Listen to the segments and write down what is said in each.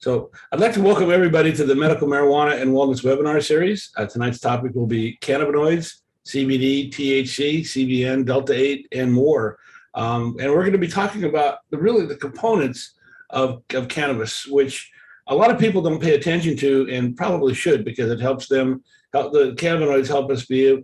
So I'd like to welcome everybody to the Medical Marijuana and Wellness webinar series. Tonight's topic will be cannabinoids, CBD, THC, CBN, Delta-8, and more. And we're going to be talking about the components of cannabis, which a lot of people don't pay attention to and probably should, because it helps them. The cannabinoids help us be able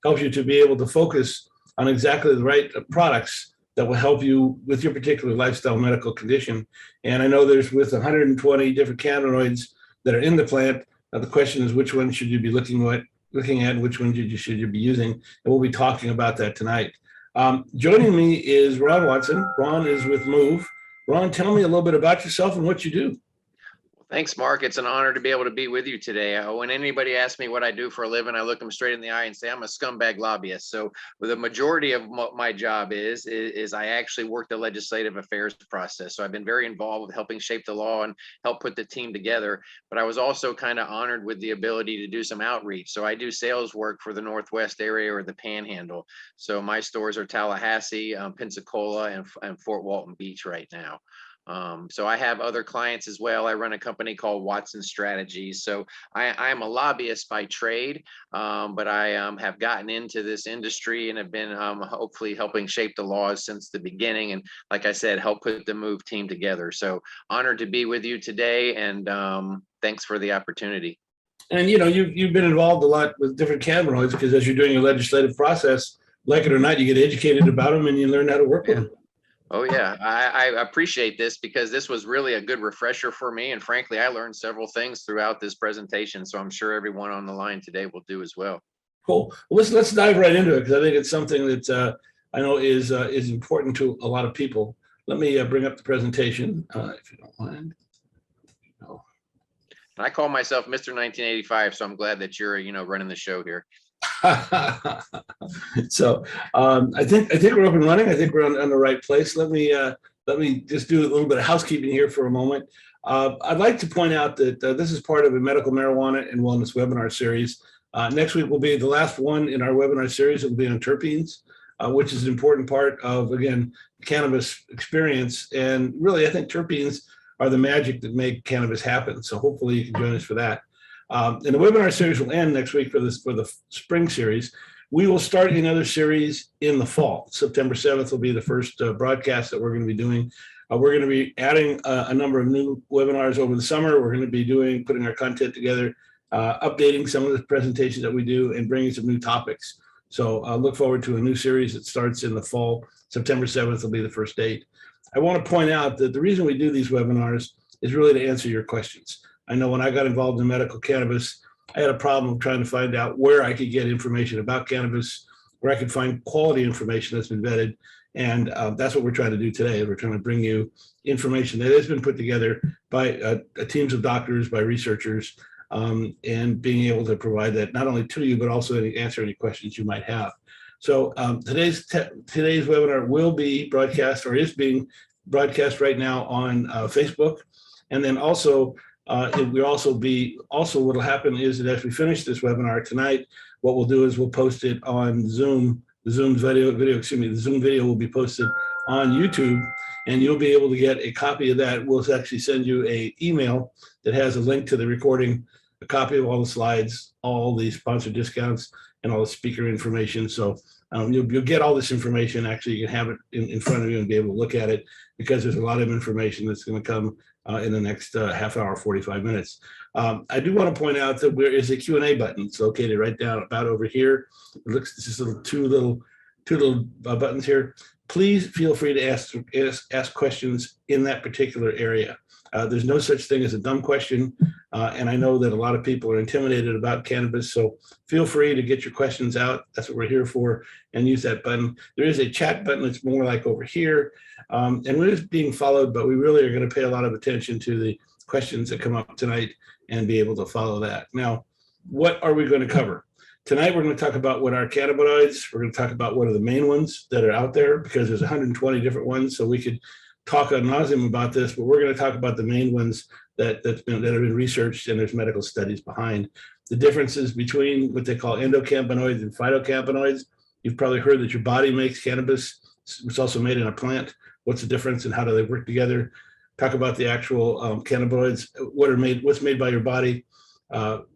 help you to be able to focus on exactly the right products that will help you with your particular lifestyle medical condition. And I know there's with 120 different cannabinoids that are in the plant. The question is, which one should you be looking at, which one should you be using? And we'll be talking about that tonight. Joining me is Ron Watson. Ron is with MUV. Ron, tell me a little bit about yourself and what you do. Thanks, Mark. It's an honor to be able to be with you today. When anybody asks me what I do for a living, I look them straight in the eye and say I'm a scumbag lobbyist. So the majority of my job is I actually work the legislative affairs process. So I've been very involved with helping shape the law and help put the team together. But I was also kind of honored with the ability to do some outreach. So I do sales work for the Northwest area or the Panhandle. So my stores are Tallahassee, Pensacola, and Fort Walton Beach right now. So I have other clients as well. I run a company called Watson Strategies. So I am a lobbyist by trade, but I have gotten into this industry and have been hopefully helping shape the laws since the beginning. And like I said, help put the MUV team together. So honored to be with you today, and thanks for the opportunity. And you've been involved a lot with different cannabinoids, because as you're doing your legislative process, like it or not, you get educated about them and you learn how to work with them. Oh, yeah. I appreciate this, because this was really a good refresher for me. And frankly, I learned several things throughout this presentation. So I'm sure everyone on the line today will do as well. Cool. Well, let's dive right into it, because I think it's something that I know is important to a lot of people. Let me bring up the presentation, if you don't mind. And I call myself Mr. 1985, so I'm glad that you're, running the show here. So I think we're up and running. I think we're on the right place. Let me just do a little bit of housekeeping here for a moment. I'd like to point out that this is part of a medical marijuana and wellness webinar series. Next week will be the last one in our webinar series. It will be on terpenes, which is an important part of, again, cannabis experience. And really, I think terpenes are the magic that make cannabis happen. So hopefully you can join us for that. And the webinar series will end next week for the spring series. We will start another series in the fall. September 7th will be the first broadcast that we're going to be doing. We're going to be adding a number of new webinars over the summer. We're going to be putting our content together, updating some of the presentations that we do, and bringing some new topics. So look forward to a new series that starts in the fall. September 7th will be the first date. I want to point out that the reason we do these webinars is really to answer your questions. I know when I got involved in medical cannabis, I had a problem trying to find out where I could get information about cannabis, where I could find quality information that's been vetted. And that's what we're trying to do today. We're trying to bring you information that has been put together by teams of doctors, by researchers, and being able to provide that not only to you, but also answer any questions you might have. So today's webinar will be broadcast, or is being broadcast right now on Facebook. And then also, it will also what'll happen is that as we finish this webinar tonight, what we'll do is we'll post it on Zoom. The Zoom video will be posted on YouTube, and you'll be able to get a copy of that. We'll actually send you an email that has a link to the recording, a copy of all the slides, all the sponsor discounts, and all the speaker information. So you'll get all this information. Actually, you can have it in front of you and be able to look at it, because there's a lot of information that's going to come in the next half hour, 45 minutes. I do want to point out that there is a Q&A button. It's located right down about over here. It looks just two little buttons here. Please feel free to ask questions in that particular area. There's no such thing as a dumb question. And I know that a lot of people are intimidated about cannabis. So feel free to get your questions out. That's what we're here for, and use that button. There is a chat button that's more like over here. And we're just being followed, but we really are going to pay a lot of attention to the questions that come up tonight and be able to follow that. Now, what are we going to cover? Tonight, we're going to talk about what are cannabinoids. We're going to talk about what are the main ones that are out there, because there's 120 different ones. So we could talk ad nauseum about this, but we're going to talk about the main ones that have been researched, and there's medical studies behind. The differences between what they call endocannabinoids and phytocannabinoids. You've probably heard that your body makes cannabis. It's also made in a plant. What's the difference and how do they work together? talk about the actual cannabinoids, what's made by your body,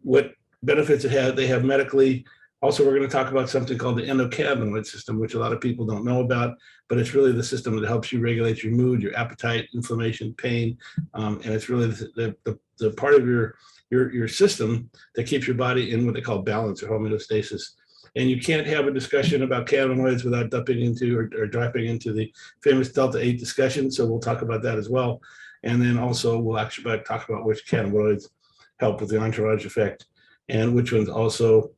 what benefits they have medically. Also, we're going to talk about something called the endocannabinoid system, which a lot of people don't know about, but it's really the system that helps you regulate your mood, your appetite, inflammation, pain, and it's really the part of your system that keeps your body in what they call balance or homeostasis. And you can't have a discussion about cannabinoids without dropping into the famous Delta-8 discussion. So we'll talk about that as well. And then also we'll actually talk about which cannabinoids help with the entourage effect and which ones also,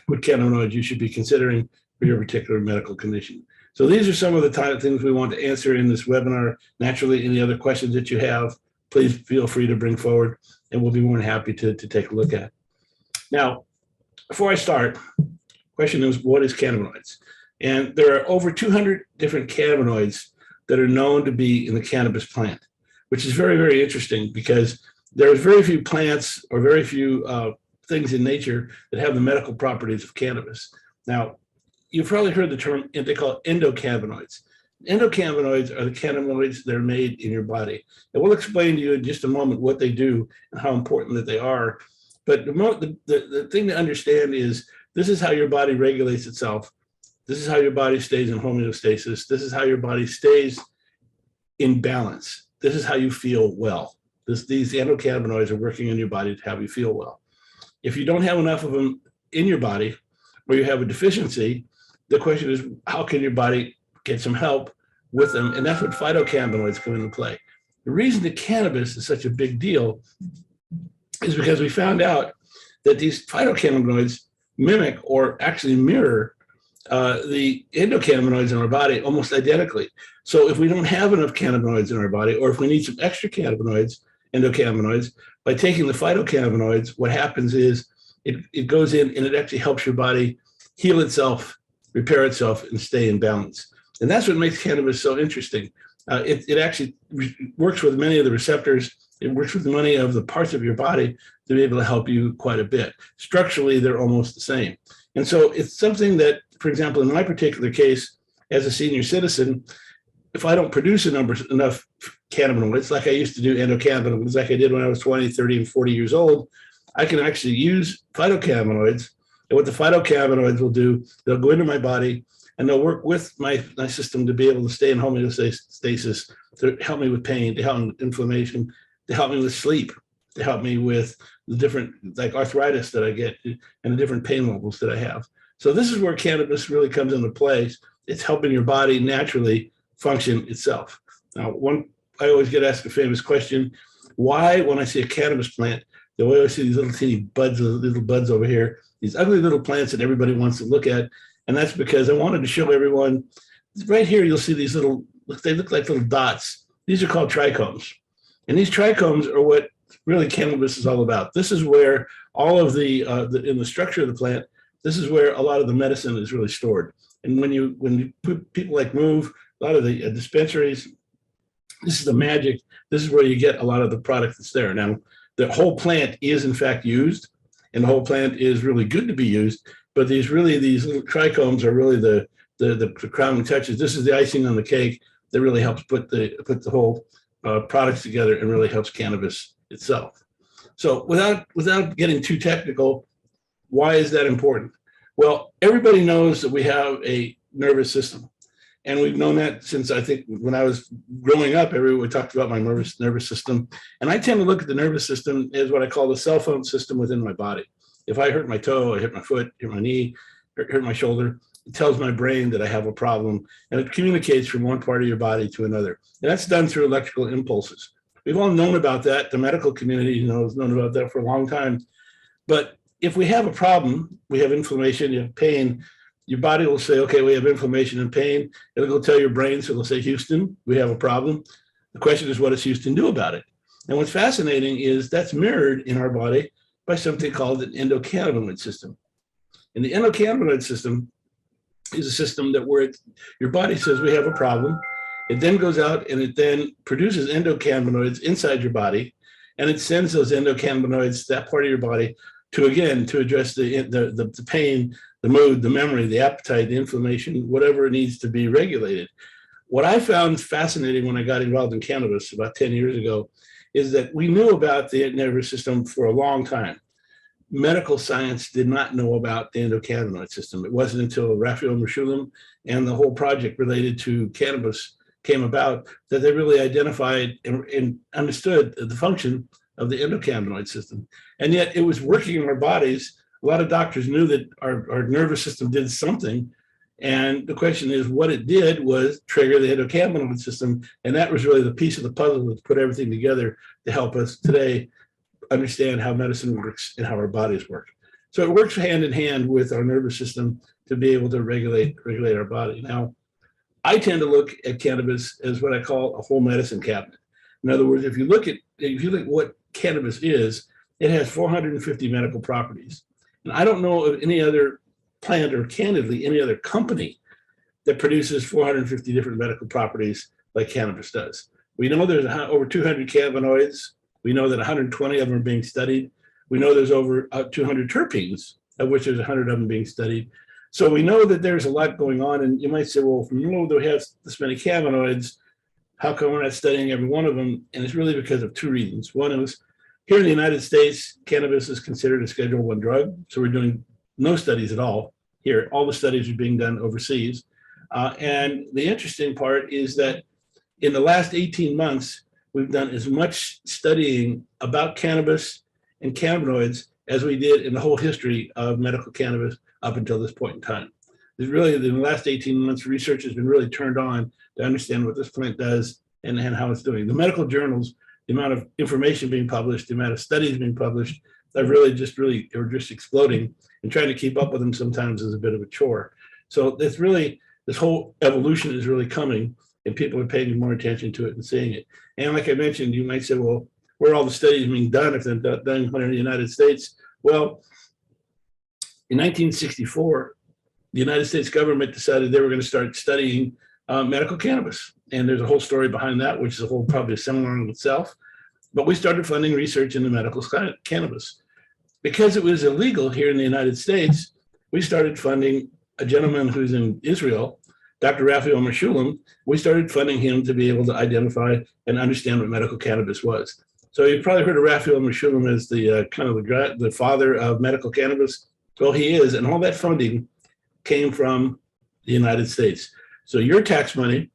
what cannabinoids you should be considering for your particular medical condition. So these are some of the things we want to answer in this webinar. Naturally, any other questions that you have, please feel free to bring forward, and we'll be more than happy to take a look at. Now, before I start, question is, what is cannabinoids? And there are over 200 different cannabinoids that are known to be in the cannabis plant, which is very, very interesting because there's very few plants or very few things in nature that have the medical properties of cannabis. Now, you've probably heard the term, they call it endocannabinoids. Endocannabinoids are the cannabinoids that are made in your body. And we'll explain to you in just a moment what they do and how important that they are. But the thing to understand is this is how your body regulates itself. This is how your body stays in homeostasis. This is how your body stays in balance. This is how you feel well. These endocannabinoids are working in your body to have you feel well. If you don't have enough of them in your body or you have a deficiency, the question is, how can your body get some help with them? And that's what phytocannabinoids come into play. The reason that cannabis is such a big deal is because we found out that these phytocannabinoids mimic or actually mirror the endocannabinoids in our body almost identically. So if we don't have enough cannabinoids in our body, or if we need some extra cannabinoids, endocannabinoids, by taking the phytocannabinoids, what happens is it goes in and it actually helps your body heal itself, repair itself, and stay in balance. And that's what makes cannabis so interesting. It actually works with many of the receptors. It works with many of the parts of your body to be able to help you quite a bit. Structurally, they're almost the same. And so it's something that, for example, in my particular case, as a senior citizen, if I don't produce enough cannabinoids, like I used to do endocannabinoids, like I did when I was 20, 30, and 40 years old, I can actually use phytocannabinoids. And what the phytocannabinoids will do, they'll go into my body and they'll work with my system to be able to stay in homeostasis, to help me with pain, to help me with inflammation, to help me with sleep, to help me with the different, like arthritis that I get and the different pain levels that I have. So this is where cannabis really comes into play. It's helping your body naturally function itself. Now, I always get asked a famous question: why, when I see a cannabis plant, do I always see these little teeny buds, little buds over here, these ugly little plants that everybody wants to look at? And that's because I wanted to show everyone, right here, you'll see these little, they look like little dots. These are called trichomes. And these trichomes are what really cannabis is all about. This is where all of in the structure of the plant, this is where a lot of the medicine is really stored. And when you put people like MUV, a lot of the dispensaries, this is the magic. This is where you get a lot of the product that's there. Now, the whole plant is in fact used, and the whole plant is really good to be used. But these little trichomes are really the crowning touches. This is the icing on the cake that really helps put the whole products together and really helps cannabis itself. So without getting too technical, why is that important? Well, everybody knows that we have a nervous system. And we've known that since, I think, when I was growing up, everyone talked about my nervous system. And I tend to look at the nervous system as what I call the cell phone system within my body. If I hurt my toe, I hit my foot, hit my knee, hurt my shoulder, it tells my brain that I have a problem, and it communicates from one part of your body to another. And that's done through electrical impulses. We've all known about that. The medical community has known about that for a long time. But if we have a problem, we have inflammation, you have pain, your body will say, okay, we have inflammation and pain. It'll go tell your brain, so it'll say, Houston, we have a problem. The question is, what does Houston do about it? And what's fascinating is that's mirrored in our body by something called an endocannabinoid system. And the endocannabinoid system is a system that where your body says we have a problem. It then goes out and it then produces endocannabinoids inside your body, and it sends those endocannabinoids, that part of your body, to address the pain, the mood, the memory, the appetite, the inflammation, whatever it needs to be regulated. What I found fascinating when I got involved in cannabis about 10 years ago is that we knew about the nervous system for a long time. Medical science did not know about the endocannabinoid system. It wasn't until Raphael Mechoulam and the whole project related to cannabis came about that they really identified and understood the function of the endocannabinoid system. And yet it was working in our bodies. A lot of doctors knew that our nervous system did something. And the question is, what it did was trigger the endocannabinoid system. And that was really the piece of the puzzle that put everything together to help us today understand how medicine works and how our bodies work. So it works hand in hand with our nervous system to be able to regulate our body. Now, I tend to look at cannabis as what I call a whole medicine cabinet. In other words, if you look at what cannabis is, it has 450 medical properties. And I don't know of any other plant, or candidly any other company, that produces 450 different medical properties like cannabis does. We know there's over 200 cannabinoids. We know that 120 of them are being studied. We know there's over 200 terpenes, of which there's 100 of them being studied. So we know that there's a lot going on. And you might say, well, if we know that we have this many cannabinoids, how come we're not studying every one of them? And it's really because of two reasons. One is, here in the United States, cannabis is considered a Schedule I drug. So we're doing no studies at all here. All the studies are being done overseas. And the interesting part is that in the last 18 months, we've done as much studying about cannabis and cannabinoids as we did in the whole history of medical cannabis up until this point in time. There's really, in the last 18 months, research has been really turned on to understand what this plant does and how it's doing. The medical journals, the amount of information being published, the amount of studies being published, are just exploding, and trying to keep up with them sometimes is a bit of a chore. So it's really, this whole evolution is really coming, and people are paying more attention to it and seeing it. And like I mentioned, you might say, well, where are all the studies being done if they're done in the United States? Well, in 1964, the United States government decided they were going to start studying medical cannabis. And there's a whole story behind that, which is probably a seminar in itself. But we started funding research into medical cannabis. Because it was illegal here in the United States, we started funding a gentleman who's in Israel, Dr. Raphael Mechoulam. We started funding him to be able to identify and understand what medical cannabis was. So you've probably heard of Raphael Mechoulam as the the father of medical cannabis. Well, he is, and all that funding came from the United States. So your tax money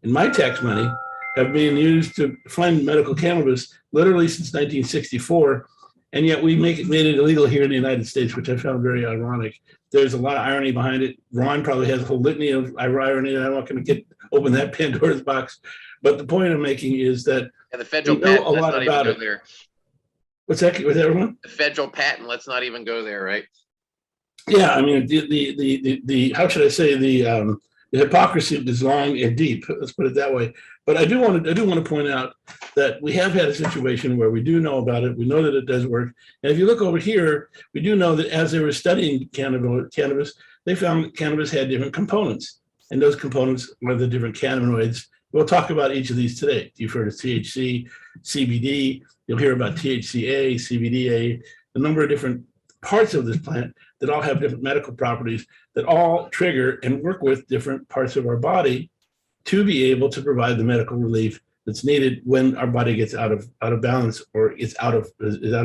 and my tax money have been used to fund medical cannabis literally since 1964, and yet we made it illegal here in the United States, which I found very ironic. There's a lot of irony behind it. Ron probably has a whole litany of irony, and I'm not going to open that Pandora's box. But the point I'm making is that the federal patent, let's not even go there. What's that? With everyone? The federal patent, let's not even go there, right? Yeah, I mean, the how should I say, the hypocrisy is long and deep. Let's put it that way. But I do want to point out that we have had a situation where we do know about it. We know that it does work. And if you look over here, we do know that as they were studying cannabis, they found that cannabis had different components, and those components were the different cannabinoids. We'll talk about each of these today. You've heard of THC, CBD. You'll hear about THCA, CBDA, a number of different parts of this plant that all have different medical properties that all trigger and work with different parts of our body to be able to provide the medical relief that's needed when our body gets out of balance, or is out of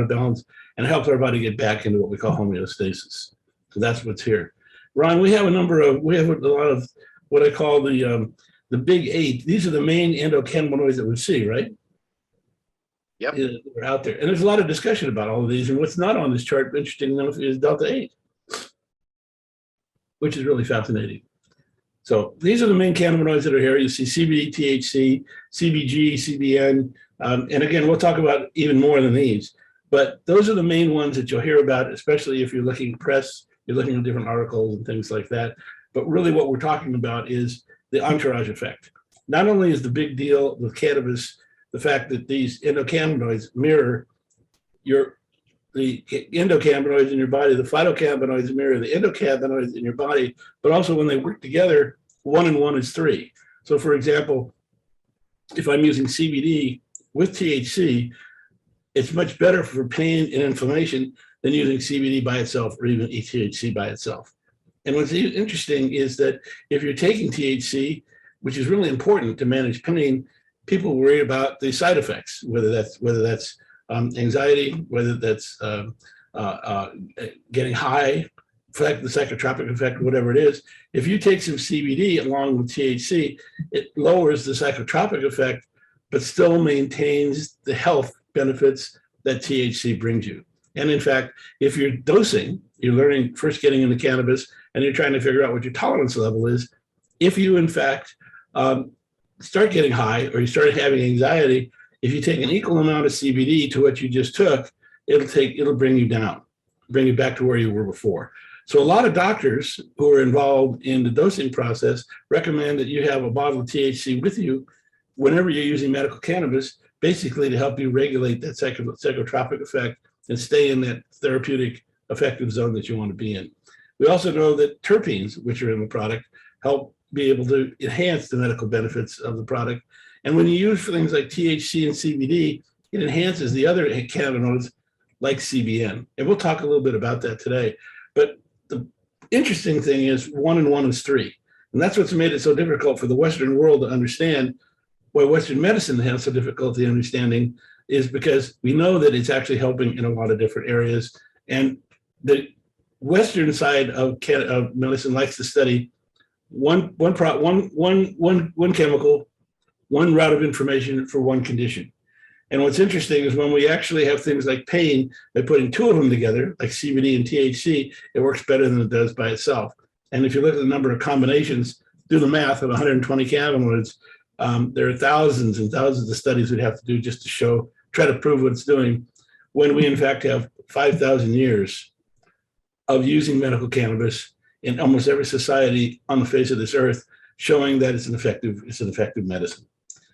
balance, and helps our body get back into what we call homeostasis. So that's what's here. Ron, we have a lot of what I call the big eight. These are the main endocannabinoids that we see, right? Yep. They're out there. And there's a lot of discussion about all of these. And what's not on this chart, interesting enough, is Delta-8, which is really fascinating. So these are the main cannabinoids that are here. You see CBD, THC, CBG, CBN. And again, we'll talk about even more than these. But those are the main ones that you'll hear about, especially if you're looking at press, you're looking at different articles and things like that. But really what we're talking about is the entourage effect. Not only is the big deal with cannabis the fact that these endocannabinoids mirror the endocannabinoids in your body, the phytocannabinoids mirror the endocannabinoids in your body, but also when they work together, 1 and 1 is 3. So for example, if I'm using CBD with THC, it's much better for pain and inflammation than using CBD by itself or even THC by itself. And what's interesting is that if you're taking THC, which is really important to manage pain, people worry about the side effects, whether that's anxiety, whether that's getting high, the psychotropic effect, whatever it is. If you take some CBD along with THC, it lowers the psychotropic effect, but still maintains the health benefits that THC brings you. And in fact, if you're dosing, you're learning, first getting into cannabis, and you're trying to figure out what your tolerance level is. If you, in fact, start getting high or you start having anxiety, if you take an equal amount of CBD to what you just took, it'll bring you down, bring you back to where you were before. So a lot of doctors who are involved in the dosing process recommend that you have a bottle of THC with you whenever you're using medical cannabis, basically to help you regulate that psychotropic effect and stay in that therapeutic effective zone that you want to be in. We also know that terpenes, which are in the product, help be able to enhance the medical benefits of the product. And when you use for things like THC and CBD, it enhances the other cannabinoids like CBN. And we'll talk a little bit about that today. But the interesting thing is 1 and 1 is 3. And that's what's made it so difficult for the Western world to understand, why Western medicine has so difficulty understanding, is because we know that it's actually helping in a lot of different areas. And the Western side of medicine likes to study one chemical, one route of information for one condition. And what's interesting is when we actually have things like pain, by putting 2 of them together, like CBD and THC, it works better than it does by itself. And if you look at the number of combinations, do the math of 120 cannabinoids, there are thousands and thousands of studies we'd have to do just to try to prove what it's doing, when we in fact have 5,000 years of using medical cannabis in almost every society on the face of this earth, showing that it's an effective medicine.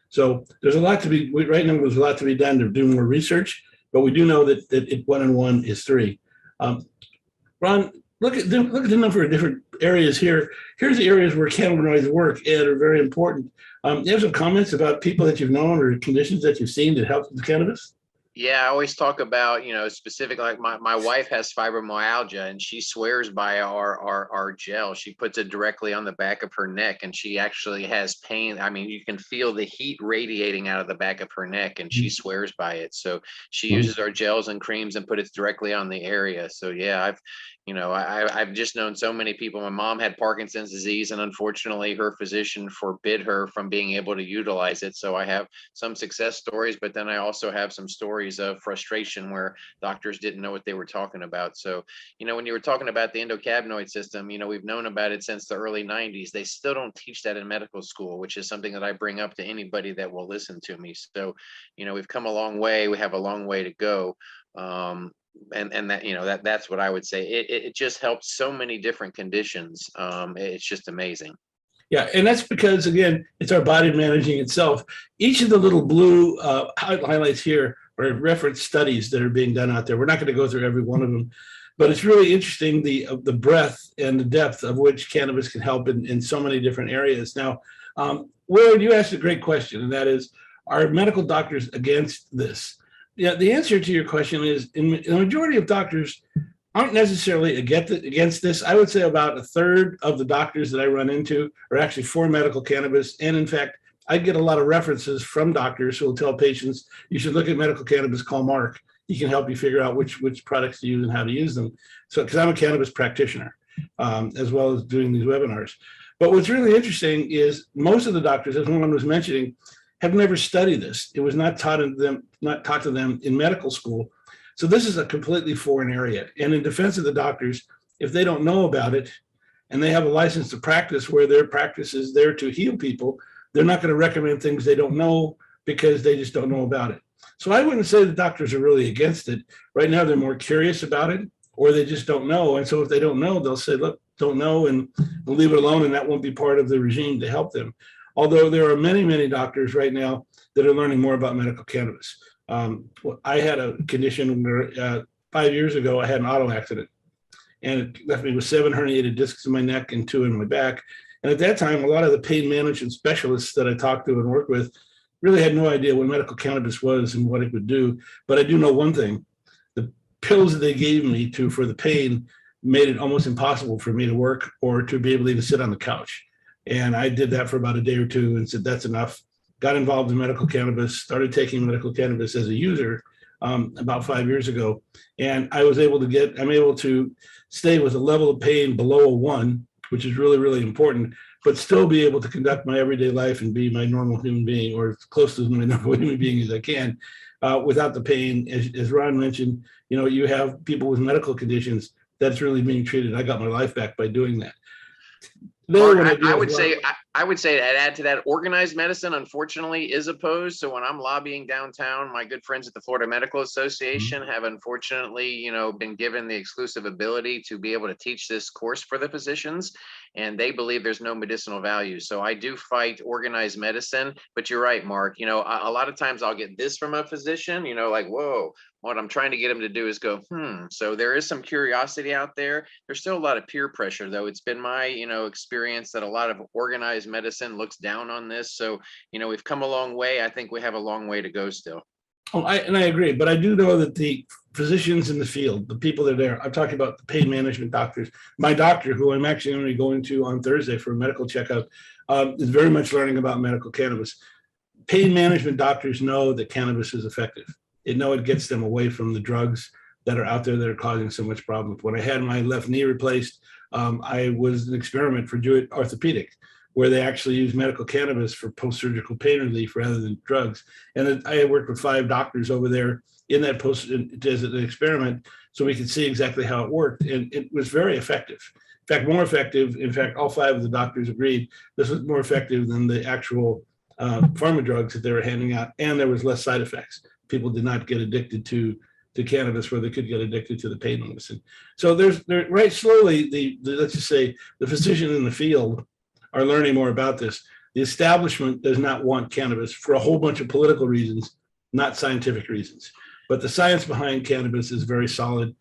So there's a lot to be, right now there's a lot to be done to do more research, but we do know that 1 and 1 is 3. Ron, look at the number of different areas here. Here's the areas where cannabinoids work and are very important. You have some comments about people that you've known or conditions that you've seen that help with cannabis? Yeah, I always talk about, specific, like my wife has fibromyalgia and she swears by our gel. She puts it directly on the back of her neck and she actually has pain. I mean, you can feel the heat radiating out of the back of her neck and she swears by it. So she uses our gels and creams and put it directly on the area. So yeah, I've just known so many people. My mom had Parkinson's disease and unfortunately her physician forbid her from being able to utilize it. So I have some success stories, but then I also have some stories of frustration where doctors didn't know what they were talking about. So, when you were talking about the endocannabinoid system, we've known about it since the early 90s. They still don't teach that in medical school, which is something that I bring up to anybody that will listen to me. So, we've come a long way. We have a long way to go. And that's what I would say. It just helps so many different conditions. It's just amazing. Yeah, and that's because, again, it's our body managing itself. Each of the little blue highlights here are reference studies that are being done out there. We're not going to go through every one of them, but it's really interesting the breadth and the depth of which cannabis can help in so many different areas. Now, Willard, you asked a great question, and that is, are medical doctors against this? Yeah, the answer to your question is, in the majority of doctors aren't necessarily against this. I would say about a third of the doctors that I run into are actually for medical cannabis. And in fact, I get a lot of references from doctors who will tell patients, you should look at medical cannabis, call Marc. He can help you figure out which products to use and how to use them. So, because I'm a cannabis practitioner, as well as doing these webinars. But what's really interesting is most of the doctors, as one was mentioning, have never studied this. It was not taught to them in medical school. So this is a completely foreign area. And in defense of the doctors, if they don't know about it and they have a license to practice where their practice is there to heal people, they're not going to recommend things they don't know because they just don't know about it. So I wouldn't say the doctors are really against it. Right now, they're more curious about it, or they just don't know. And so if they don't know, they'll say, look, don't know, and we'll leave it alone, and that won't be part of the regime to help them. Although there are many, many doctors right now that are learning more about medical cannabis. I had a condition where 5 years ago, I had an auto accident, and it left me with 7 herniated discs in my neck and 2 in my back. And at that time, a lot of the pain management specialists that I talked to and worked with really had no idea what medical cannabis was and what it would do. But I do know one thing: the pills that they gave me for the pain made it almost impossible for me to work or to be able to even sit on the couch. And I did that for about a day or two and said, that's enough. Got involved in medical cannabis, started taking medical cannabis as a user about 5 years ago. And I'm able to stay with a level of pain below a 1, which is really, really important, but still be able to conduct my everyday life and be my normal human being, or as close to my normal human being as I can, without the pain. As Ron mentioned, you have people with medical conditions that's really being treated. I got my life back by doing that. Marc, I would say to add to that, organized medicine, unfortunately, is opposed. So when I'm lobbying downtown, my good friends at the Florida Medical Association have unfortunately, been given the exclusive ability to be able to teach this course for the physicians, and they believe there's no medicinal value. So I do fight organized medicine, but you're right, Marc. A lot of times I'll get this from a physician, like, whoa. What I'm trying to get them to do is go, So there is some curiosity out there. There's still a lot of peer pressure, though. It's been my, experience that a lot of organized medicine looks down on this. So, we've come a long way. I think we have a long way to go still. Oh, I agree, but I do know that the physicians in the field, the people that are there, I'm talking about the pain management doctors. My doctor, who I'm actually only going to on Thursday for a medical checkup, is very much learning about medical cannabis. Pain management doctors know that cannabis is effective. They know it gets them away from the drugs that are out there that are causing so much problems. When I had my left knee replaced, I was an experiment for Jewett Orthopedic, where they actually use medical cannabis for post-surgical pain relief rather than drugs. And I had worked with 5 doctors over there in that as an experiment, so we could see exactly how it worked. And it was very effective. In fact, more effective. In fact, all 5 of the doctors agreed this was more effective than the actual pharma drugs that they were handing out, and there was less side effects. People did not get addicted to cannabis where they could get addicted to the pain medicine. So there's right slowly, let's just say the physician in the field are learning more about this. The establishment does not want cannabis for a whole bunch of political reasons, not scientific reasons. But the science behind cannabis is very solid.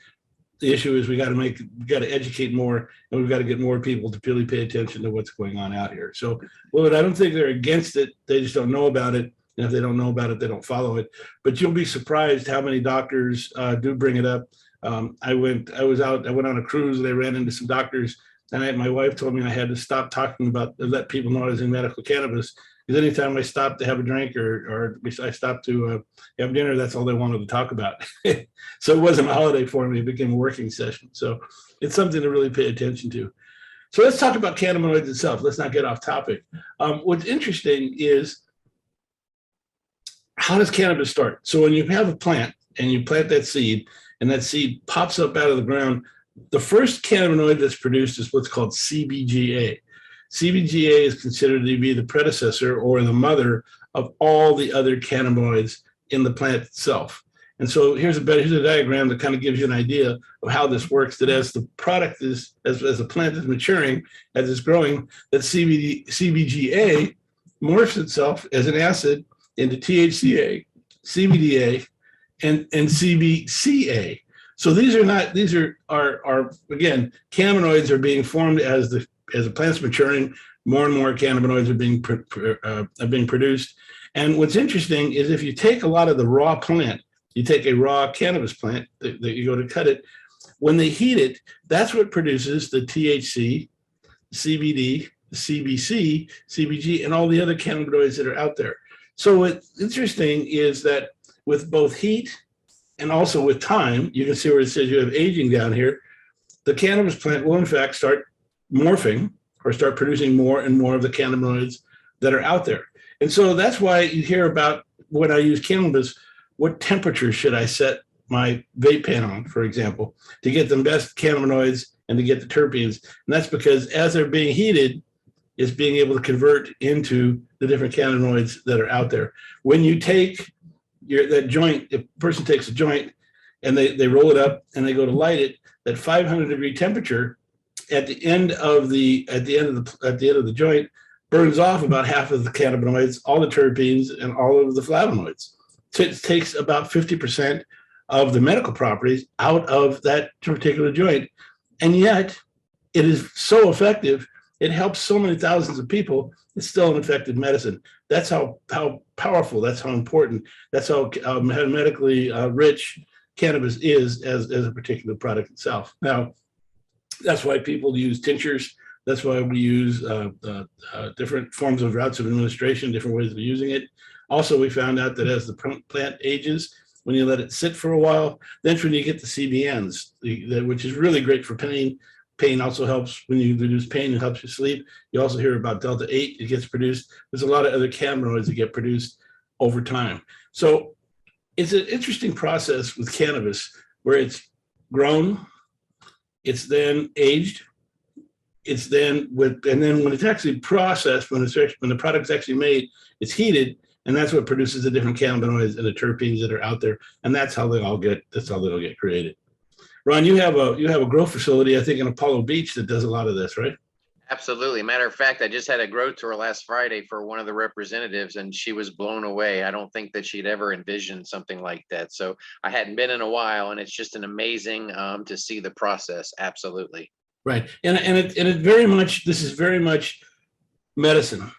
The issue is we got to educate more, and we've got to get more people to really pay attention to what's going on out here. So, well, I don't think they're against it. They just don't know about it. And if they don't know about it, they don't follow it. But you'll be surprised how many doctors do bring it up. I went on a cruise and I ran into some doctors, and my wife told me I had to stop talking about, let people know I was in medical cannabis, because anytime I stopped to have a drink or I stopped to have dinner, that's all they wanted to talk about. So it wasn't a holiday for me, it became a working session. So it's something to really pay attention to. So let's talk about cannabinoids itself. Let's not get off topic. What's interesting is, how does cannabis start? So when you have a plant and you plant that seed and that seed pops up out of the ground, the first cannabinoid that's produced is what's called CBGA. CBGA is considered to be the predecessor or the mother of all the other cannabinoids in the plant itself. And so here's a diagram that kind of gives you an idea of how this works, that as the product is, as the plant is maturing, as it's growing, that CBGA morphs itself as an acid into THCA, CBDA, and CBCA. So these are again, cannabinoids are being formed as the plant's maturing. More and more cannabinoids are being produced. And what's interesting is, if you take a lot of the raw plant, you take a raw cannabis plant that you go to cut it, when they heat it, that's what produces the THC, CBD, CBC, CBG, and all the other cannabinoids that are out there. So what's interesting is that with both heat and also with time, you can see where it says you have aging down here, the cannabis plant will in fact start morphing or start producing more and more of the cannabinoids that are out there. And so that's why you hear about, when I use cannabis, what temperature should I set my vape pen on, for example, to get the best cannabinoids and to get the terpenes. And that's because as they're being heated, it's being able to convert into the different cannabinoids that are out there. When you take that joint, if a person takes a joint and they roll it up and they go to light it, that 500-degree temperature at the end of the joint burns off about half of the cannabinoids, all the terpenes, and all of the flavonoids. So it takes about 50% of the medical properties out of that particular joint. And yet it is so effective. It helps so many thousands of people. It's still an effective medicine. That's how powerful, that's how important, that's how medically rich cannabis is as a particular product itself. Now, that's why people use tinctures. That's why we use different forms of routes of administration, different ways of using it. Also, we found out that as the plant ages, when you let it sit for a while, that's when you get the CBNs, which is really great for pain. Pain also helps when you reduce pain, it helps you sleep. You also hear about Delta-8, it gets produced. There's a lot of other cannabinoids that get produced over time. So it's an interesting process with cannabis where it's grown, it's then aged, it's then and then when it's actually processed, when the product's actually made, it's heated, and that's what produces the different cannabinoids and the terpenes that are out there, and that's how they'll get created. Ron, you have a grow facility, I think, in Apollo Beach that does a lot of this, right? Absolutely. Matter of fact, I just had a grow tour last Friday for one of the representatives, and she was blown away. I don't think that she'd ever envisioned something like that. So I hadn't been in a while, and it's just an amazing to see the process. Absolutely. Right, and it very much, this is very much medicine.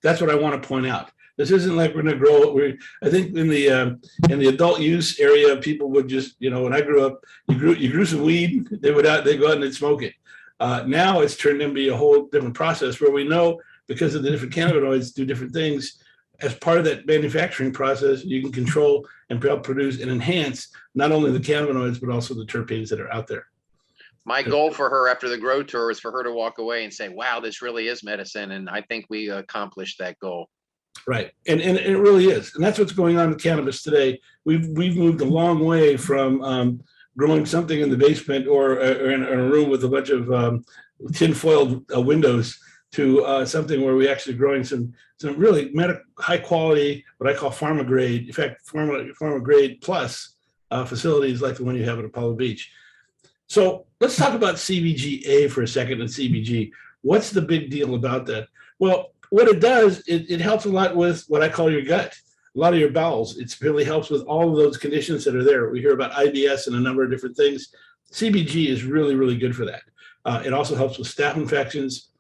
That's what I want to point out. This isn't like we're going to grow. I think in the adult use area, people would just, when I grew up, you grew some weed, they go out and they'd smoke it. Now it's turned into a whole different process where we know, because of the different cannabinoids do different things. As part of that manufacturing process, you can control and help produce and enhance not only the cannabinoids but also the terpenes that are out there. My goal for her after the grow tour is for her to walk away and say, wow, this really is medicine. And I think we accomplished that goal. Right, and it really is, and that's what's going on with cannabis today. We've moved a long way from growing something in the basement or in a room with a bunch of tin-foiled windows to something where we're actually growing some really high quality, what I call pharma grade, in fact, pharma grade plus facilities like the one you have at Apollo Beach. So let's talk about CBGA for a second and CBG. What's the big deal about that? Well, what it does, it helps a lot with what I call your gut, a lot of your bowels. It really helps with all of those conditions that are there. We hear about IBS and a number of different things. CBG is really, really good for that. It also helps with staph infections.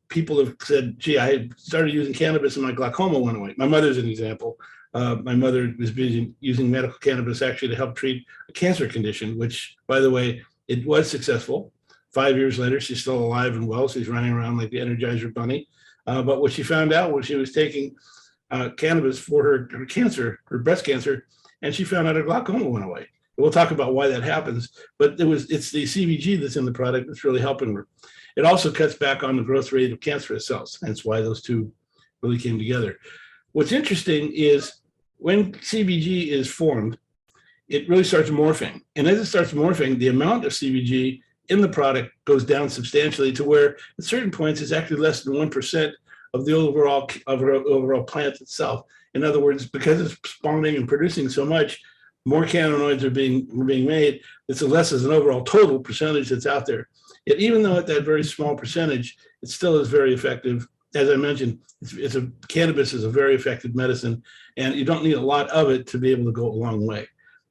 People have said, gee, I started using cannabis and my glaucoma went away. My mother's an example. My mother was using medical cannabis actually to help treat a cancer condition, which, by the way, it was successful. 5 years later, she's still alive and well. She's running around like the Energizer Bunny. But what she found out was she was taking cannabis for her cancer, her breast cancer, and she found out her glaucoma went away. We'll talk about why that happens, but it's the CBG that's in the product that's really helping her. It also cuts back on the growth rate of cancerous cells. That's why those two really came together. What's interesting is when CBG is formed, it really starts morphing. And as it starts morphing, the amount of CBG in the product goes down substantially to where at certain points it's actually less than 1% of the overall plant itself. In other words, because it's spawning and producing so much, more cannabinoids are being made. It's less as an overall total percentage that's out there. Yet even though at that very small percentage, it still is very effective. As I mentioned, cannabis is a very effective medicine, and you don't need a lot of it to be able to go a long way.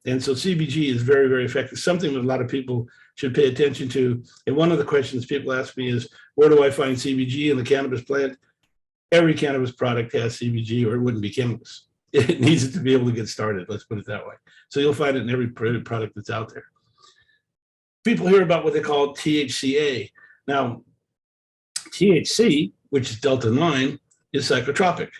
And so CBG is very, very effective, something that a lot of people should pay attention to. And one of the questions people ask me is, where do I find CBG in the cannabis plant? Every cannabis product has CBG or it wouldn't be cannabis. It needs it to be able to get started, let's put it that way. So you'll find it in every product that's out there. People hear about what they call THCA. Now, THC, which is Delta-9, is psychotropic.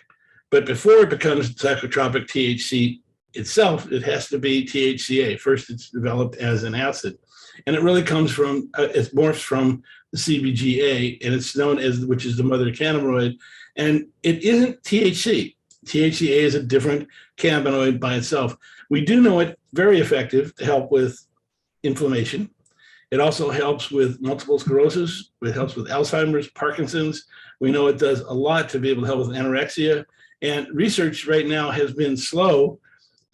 But before it becomes psychotropic THC itself, it has to be THCA. First, it's developed as an acid. And it really comes from, it morphs from the CBGA, and it's known as, which is the mother cannabinoid. And it isn't THC. THCA is a different cannabinoid by itself. We do know it very effective to help with inflammation. It also helps with multiple sclerosis. It helps with Alzheimer's, Parkinson's. We know it does a lot to be able to help with anorexia. And research right now has been slow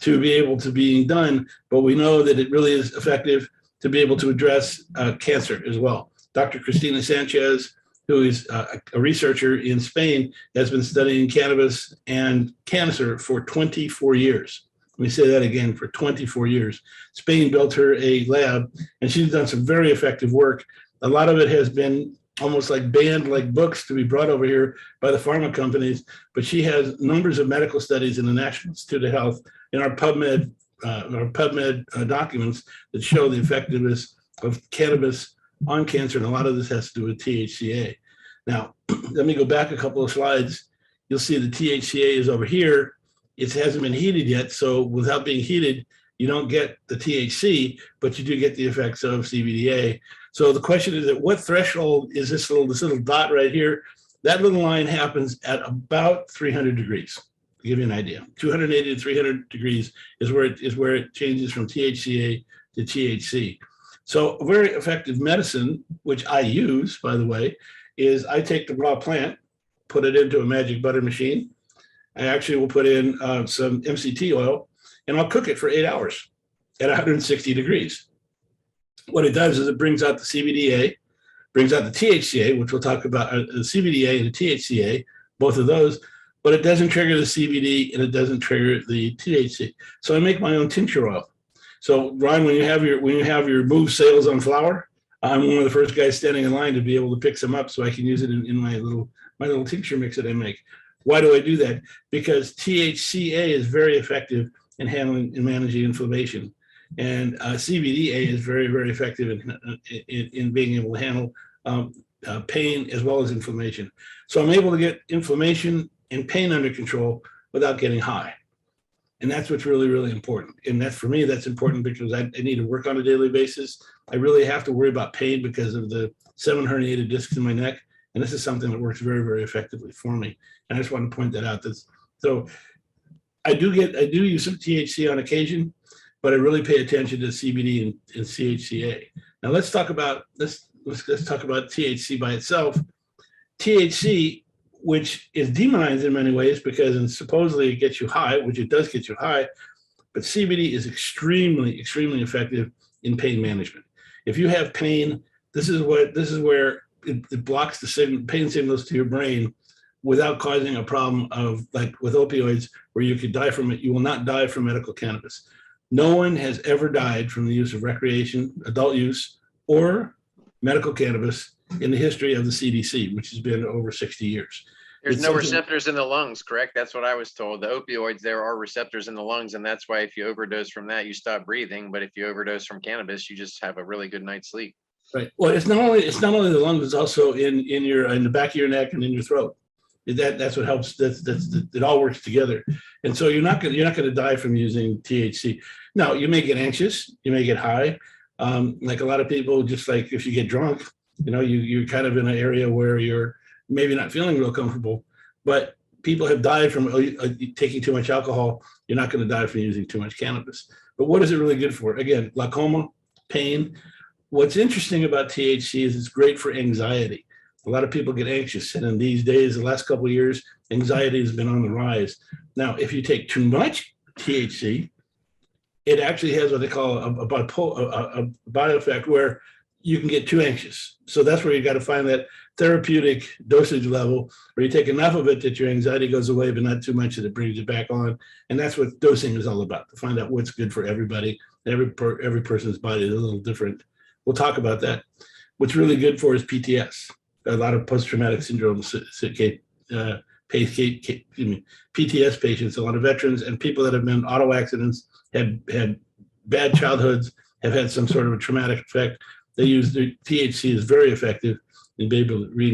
to be able to being done, but we know that it really is effective to be able to address cancer as well. Dr. Cristina Sanchez, who is a researcher in Spain, has been studying cannabis and cancer for 24 years. Let me say that again, for 24 years. Spain built her a lab, and she's done some very effective work. A lot of it has been almost like banned like books to be brought over here by the pharma companies, but she has numbers of medical studies in the National Institute of Health in our PubMed documents that show the effectiveness of cannabis on cancer, and a lot of this has to do with THCA. Now, let me go back a couple of slides. You'll see the THCA is over here. It hasn't been heated yet, so without being heated, you don't get the THC, but you do get the effects of CBDA. So the question is, at what threshold is this little dot right here? That little line happens at about 300 degrees. To give you an idea, 280 to 300 degrees is where it changes from THCA to THC. So a very effective medicine, which I use, by the way, is I take the raw plant, put it into a magic butter machine. I actually will put in some MCT oil, and I'll cook it for 8 hours at 160 degrees. What it does is it brings out the CBDA, brings out the THCA, which we'll talk about, the CBDA and the THCA, both of those, but it doesn't trigger the CBD and it doesn't trigger the THC. So I make my own tincture oil. So Ron, when you have your Move sales on flower, I'm one of the first guys standing in line to be able to pick some up so I can use it in my little tincture mix that I make. Why do I do that? Because THCA is very effective in handling and managing inflammation, and CBDA is very, very effective in being able to handle pain as well as inflammation. So I'm able to get inflammation and pain under control without getting high. And that's what's really, really important. And that's, for me, that's important because I need to work on a daily basis. I really have to worry about pain because of the 7 herniated discs in my neck. And this is something that works very, very effectively for me. And I just want to point that out. So I do use some THC on occasion, but I really pay attention to CBD and CHCA. Now let's talk about THC by itself. THC, which is demonized in many ways because supposedly it gets you high, which it does get you high, but CBD is extremely, extremely effective in pain management. If you have pain, this is where it blocks the pain signals to your brain without causing a problem of, like with opioids, where you could die from it. You will not die from medical cannabis. No one has ever died from the use of recreation, adult use, or medical cannabis in the history of the CDC, which has been over 60 years. There's no receptors in the lungs, correct? That's what I was told. The opioids, there are receptors in the lungs, and that's why if you overdose from that, you stop breathing. But if you overdose from cannabis, you just have a really good night's sleep. Right. Well, it's not only the lungs; it's also in the back of your neck and in your throat. That's what helps. It all works together. And so you're not going to die from using THC. Now, you may get anxious, you may get high. Like a lot of people, just like if you get drunk, you're kind of in an area where you're maybe not feeling real comfortable. But people have died from taking too much alcohol. You're not going to die from using too much cannabis. But what is it really good for? Again, glaucoma, pain. What's interesting about THC is it's great for anxiety. A lot of people get anxious, and in these days, the last couple of years, anxiety has been on the rise. Now, if you take too much THC, it actually has what they call a body effect where you can get too anxious. So that's where you got to find that therapeutic dosage level where you take enough of it that your anxiety goes away, but not too much that it brings it back on. And that's what dosing is all about, to find out what's good for everybody. Every person's body is a little different. We'll talk about that. What's really good for is PTS. A lot of post-traumatic syndrome PTS patients, a lot of veterans and people that have been in auto accidents, have had bad childhoods, have had some sort of a traumatic effect. They use the THC is very effective in being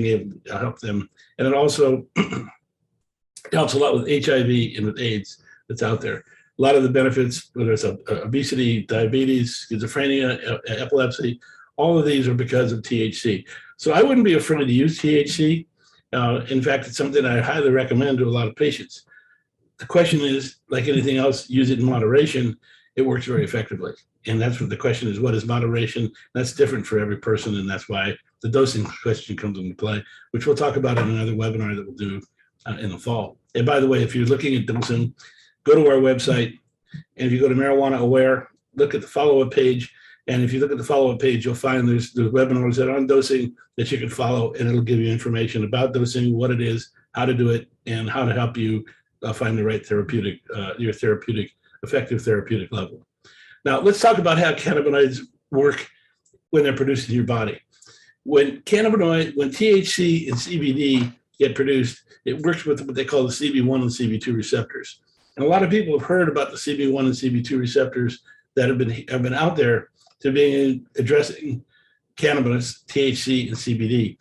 able to help them. And it also helps a lot with HIV and with AIDS that's out there. A lot of the benefits, whether it's obesity, diabetes, schizophrenia, epilepsy, all of these are because of THC. So I wouldn't be afraid to use THC. In fact, it's something I highly recommend to a lot of patients. The question is, like anything else, use it in moderation. It works very effectively. And that's what the question is, what is moderation? That's different for every person. And that's why the dosing question comes into play, which we'll talk about in another webinar that we'll do in the fall. And by the way, if you're looking at dosing, go to our website. And if you go to Marijuana Aware, look at the follow-up page. And if you look at the follow-up page, you'll find there's webinars that are on dosing that you can follow, and it'll give you information about dosing, what it is, how to do it, and how to help you find the right effective therapeutic level. Now, let's talk about how cannabinoids work when they're produced in your body. When THC and CBD get produced, it works with what they call the CB1 and CB2 receptors. And a lot of people have heard about the CB1 and CB2 receptors that have been out there to being addressing cannabis, THC, and CBD.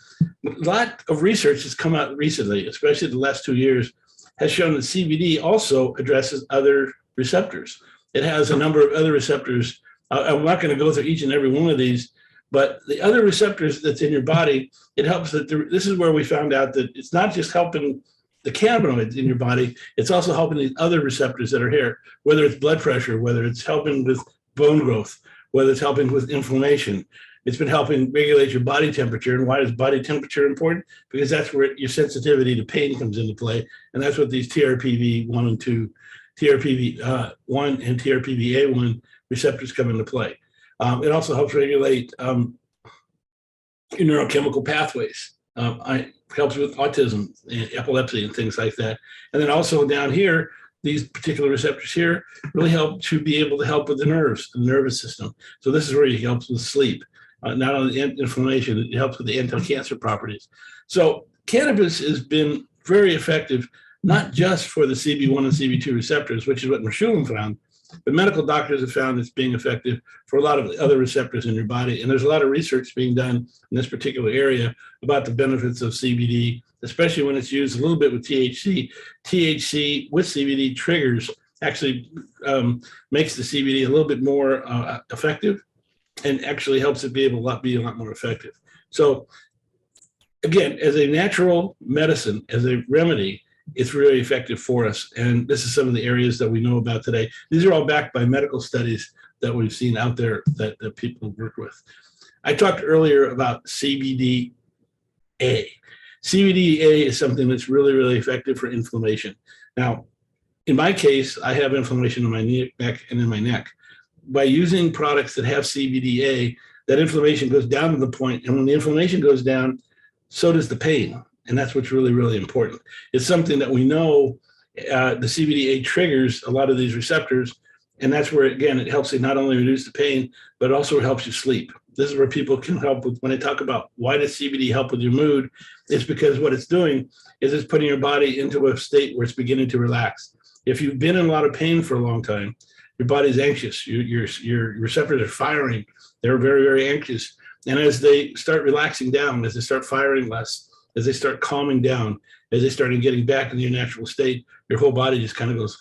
A lot of research has come out recently, especially the last 2 years, has shown that CBD also addresses other receptors. It has a number of other receptors. I'm not going to go through each and every one of these, but the other receptors that's in your body, it helps that this is where we found out that it's not just helping the cannabinoids in your body, it's also helping these other receptors that are here, whether it's blood pressure, whether it's helping with bone growth, whether it's helping with inflammation. It's been helping regulate your body temperature. And why is body temperature important? Because that's where your sensitivity to pain comes into play. And that's what these TRPV1 and 2, TRPV1 and TRPVA1 receptors come into play. It also helps regulate your neurochemical pathways. It helps with autism, and epilepsy, and things like that. And then also down here, these particular receptors here really help to be able to help with the nerves, the nervous system. So this is where it helps with sleep. Not only inflammation, it helps with the anti-cancer properties. So cannabis has been very effective, not just for the CB1 and CB2 receptors, which is what Mershulin found, but medical doctors have found it's being effective for a lot of other receptors in your body. And there's a lot of research being done in this particular area about the benefits of CBD, especially when it's used a little bit with THC. THC with CBD triggers actually makes the CBD a little bit more effective, and actually helps it be a lot more effective. So again, as a natural medicine, as a remedy, it's really effective for us. And this is some of the areas that we know about today. These are all backed by medical studies that we've seen out there that people work with. I talked earlier about CBDA. CBDA is something that's really, really effective for inflammation. Now, in my case, I have inflammation in my neck and in my neck. By using products that have CBDA, that inflammation goes down to the point, and when the inflammation goes down, so does the pain. And that's what's really, really important. It's something that we know the CBDA triggers a lot of these receptors, and that's where, again, it helps you not only reduce the pain, but also it helps you sleep. This is where people can help with, when they talk about why does CBD help with your mood, it's because what it's doing is it's putting your body into a state where it's beginning to relax. If you've been in a lot of pain for a long time, your body's anxious, your receptors are firing, they're very, very anxious. And as they start relaxing down, as they start firing less, as they start calming down, as they start getting back in your natural state, your whole body just kind of goes,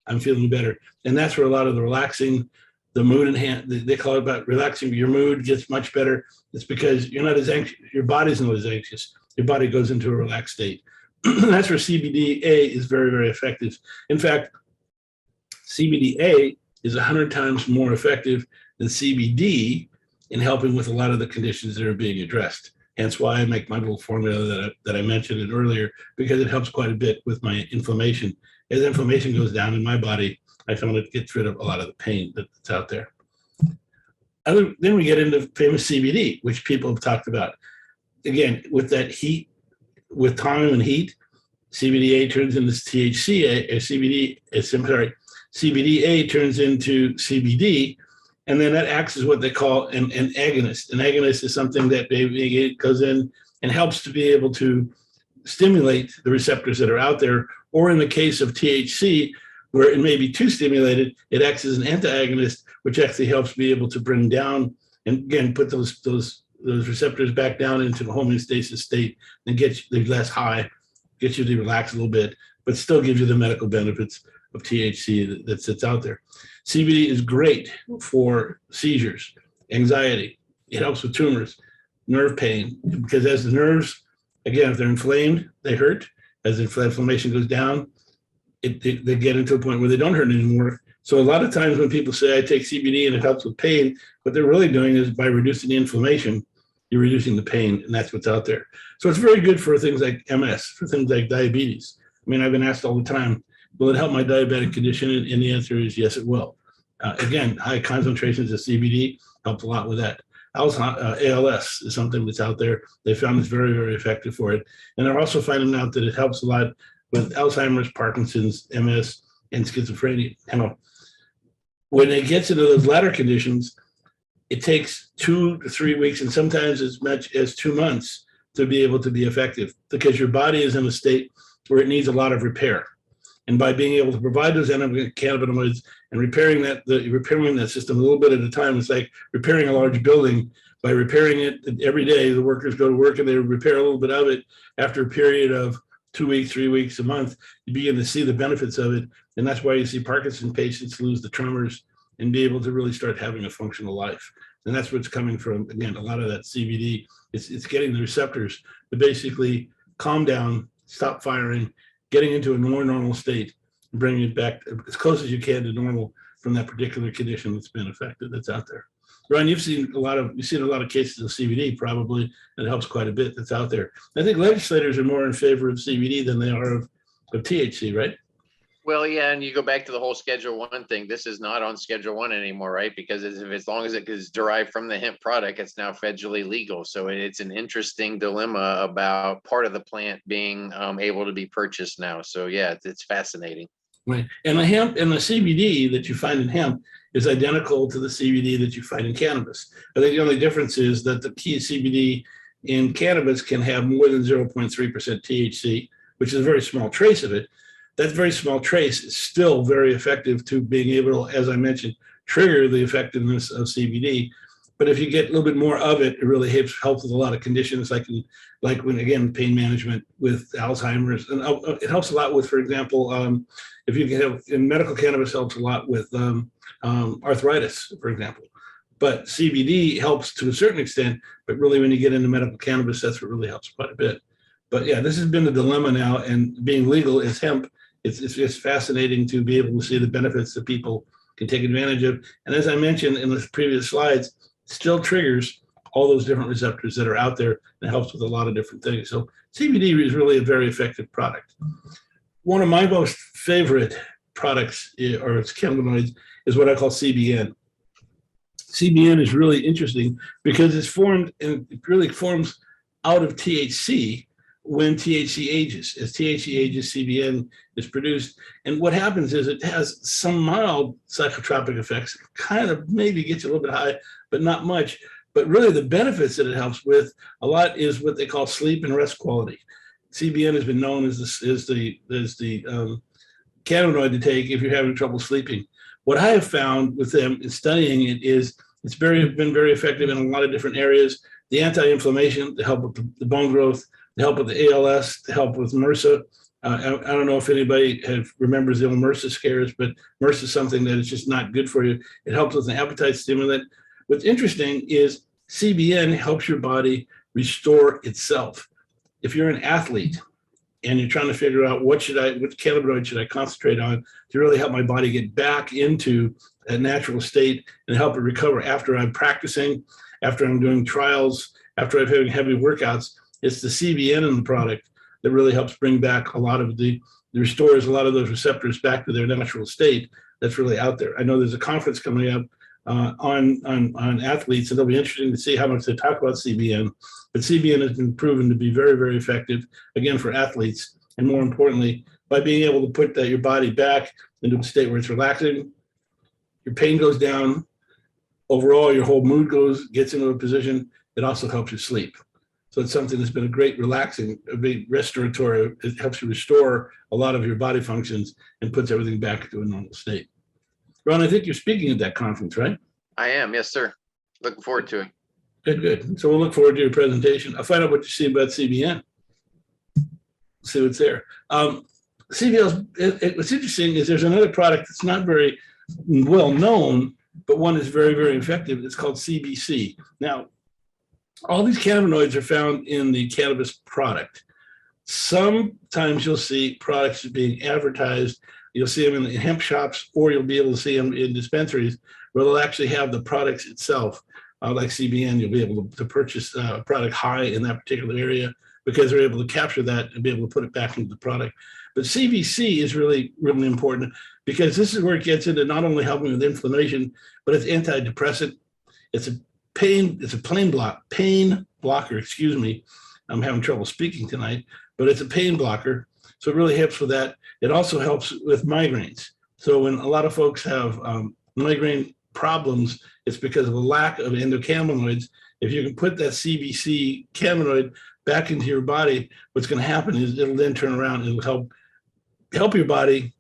I'm feeling better. And that's where a lot of the relaxing, the mood they call it about relaxing, your mood gets much better. It's because you're not as anxious, your body's not as anxious. Your body goes into a relaxed state. That's where CBDA is very, very effective. In fact, CBDA is 100 times more effective than CBD in helping with a lot of the conditions that are being addressed. Hence why I make my little formula that I mentioned earlier, because it helps quite a bit with my inflammation. As inflammation goes down in my body, I found it gets rid of a lot of the pain that's out there. Then we get into famous CBD, which people have talked about. Again, with that heat, with time and heat, CBDA turns into THC, CBDA turns into CBD, and then that acts as what they call an agonist. An agonist is something that goes in and helps to be able to stimulate the receptors that are out there, or in the case of THC, where it may be too stimulated, it acts as an antagonist, which actually helps be able to bring down and again put those receptors back down into the homeostasis state and get you less high, get you to relax a little bit, but still gives you the medical benefits of THC that sits out there. CBD is great for seizures, anxiety. It helps with tumors, nerve pain, because as the nerves, again, if they're inflamed, they hurt. As the inflammation goes down, they get into a point where they don't hurt anymore. So a lot of times when people say, I take CBD and it helps with pain, what they're really doing is by reducing the inflammation, you're reducing the pain, and that's what's out there. So it's very good for things like MS, for things like diabetes. I mean, I've been asked all the time, will it help my diabetic condition? And the answer is yes, it will. Again, high concentrations of CBD help a lot with that. ALS is something that's out there. They found it's very, very effective for it. And they're also finding out that it helps a lot with Alzheimer's, Parkinson's, MS, and schizophrenia. When it gets into those latter conditions, it takes 2 to 3 weeks and sometimes as much as 2 months to be able to be effective, because your body is in a state where it needs a lot of repair. And by being able to provide those cannabinoids and repairing that system a little bit at a time, it's like repairing a large building. By repairing it every day, the workers go to work and they repair a little bit of it. After a period of 2 weeks, 3 weeks, a month, you begin to see the benefits of it. And that's why you see Parkinson's patients lose the tremors and be able to really start having a functional life. And that's what's coming from, again, a lot of that CBD. It's getting the receptors to basically calm down, stop firing, getting into a more normal state, and bringing it back as close as you can to normal from that particular condition that's been affected, that's out there. Ron, you've seen a lot of cases of CBD probably, and it helps quite a bit that's out there. I think legislators are more in favor of CBD than they are of THC, right? Well, yeah, and you go back to the whole Schedule 1 thing. This is not on Schedule 1 anymore, right? Because as long as it is derived from the hemp product, it's now federally legal. So it's an interesting dilemma about part of the plant being able to be purchased now. So yeah, it's fascinating. Right. And the hemp and the CBD that you find in hemp is identical to the CBD that you find in cannabis. I think the only difference is that the key CBD in cannabis can have more than 0.3% THC, which is a very small trace of it. That very small trace is still very effective to being able to, as I mentioned, trigger the effectiveness of CBD. But if you get a little bit more of it, it really helps with a lot of conditions, like when, again, pain management with Alzheimer's. And it helps a lot with, for example, if you can have, in medical cannabis helps a lot with arthritis, for example. But CBD helps to a certain extent, but really when you get into medical cannabis, that's what really helps quite a bit. But yeah, this has been the dilemma now, and being legal is hemp. It's just fascinating to be able to see the benefits that people can take advantage of. And as I mentioned in the previous slides, it still triggers all those different receptors that are out there and helps with a lot of different things. So CBD is really a very effective product. One of my most favorite products, or its cannabinoids, is what I call CBN. CBN is really interesting because it's formed, and it really forms out of THC when THC ages. As THC ages, CBN is produced. And what happens is it has some mild psychotropic effects, kind of maybe gets you a little bit high, but not much. But really the benefits that it helps with a lot is what they call sleep and rest quality. CBN has been known as the cannabinoid to take if you're having trouble sleeping. What I have found with them in studying it is it's been very effective in a lot of different areas. The anti-inflammation, to help with the bone growth, to help with the ALS, to help with MRSA. I don't know if anybody remembers the old MRSA scares, but MRSA is something that is just not good for you. It helps with an appetite stimulant. What's interesting is CBN helps your body restore itself. If you're an athlete and you're trying to figure out what cannabinoid should I concentrate on to really help my body get back into a natural state and help it recover after I'm practicing, after I'm doing trials, after I'm having heavy workouts, it's the CBN in the product that really helps bring back a lot of restores a lot of those receptors back to their natural state. That's really out there. I know there's a conference coming up on athletes, and it'll be interesting to see how much they talk about CBN. But CBN has been proven to be very, very effective, again, for athletes. And more importantly, by being able to put your body back into a state where it's relaxing, your pain goes down, overall, your whole mood gets into a position. It also helps you sleep. So it's something that's been a great relaxing, a big restorative. It helps you restore a lot of your body functions and puts everything back into a normal state. Ron, I think you're speaking at that conference, right? I am, yes, sir. Looking forward to it. Good. So we'll look forward to your presentation. I'll find out what you see about CBN. See what's there. CBN, what's interesting is there's another product that's not very well known, but one is very, very effective. It's called CBC. Now, all these cannabinoids are found in the cannabis product. Sometimes you'll see products being advertised. You'll see them in hemp shops, or you'll be able to see them in dispensaries where they'll actually have the products itself. Like CBN, you'll be able to purchase a product high in that particular area because they're able to capture that and be able to put it back into the product. But CBC is really, really important because this is where it gets into not only helping with inflammation, but it's antidepressant. It's a pain blocker, excuse me. I'm having trouble speaking tonight, but it's a pain blocker. So it really helps with that. It also helps with migraines. So when a lot of folks have migraine problems, it's because of a lack of endocannabinoids. If you can put that CBC cannabinoid back into your body, what's going to happen is it'll then turn around and it'll help your body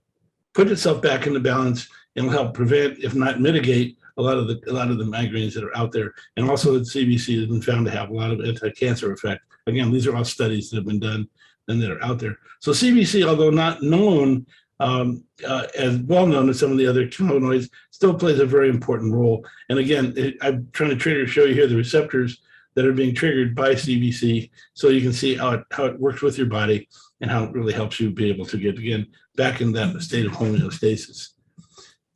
put itself back into balance and will help prevent, if not mitigate, a lot of the migraines that are out there. And also the CBC has been found to have a lot of anti-cancer effect. Again, these are all studies that have been done and that are out there. So CBC, although not known as well known as some of the other cannabinoids, still plays a very important role. And again, I'm trying to show you here the receptors that are being triggered by CBC, so you can see how it works with your body and how it really helps you be able to get, again, back in that state of homeostasis.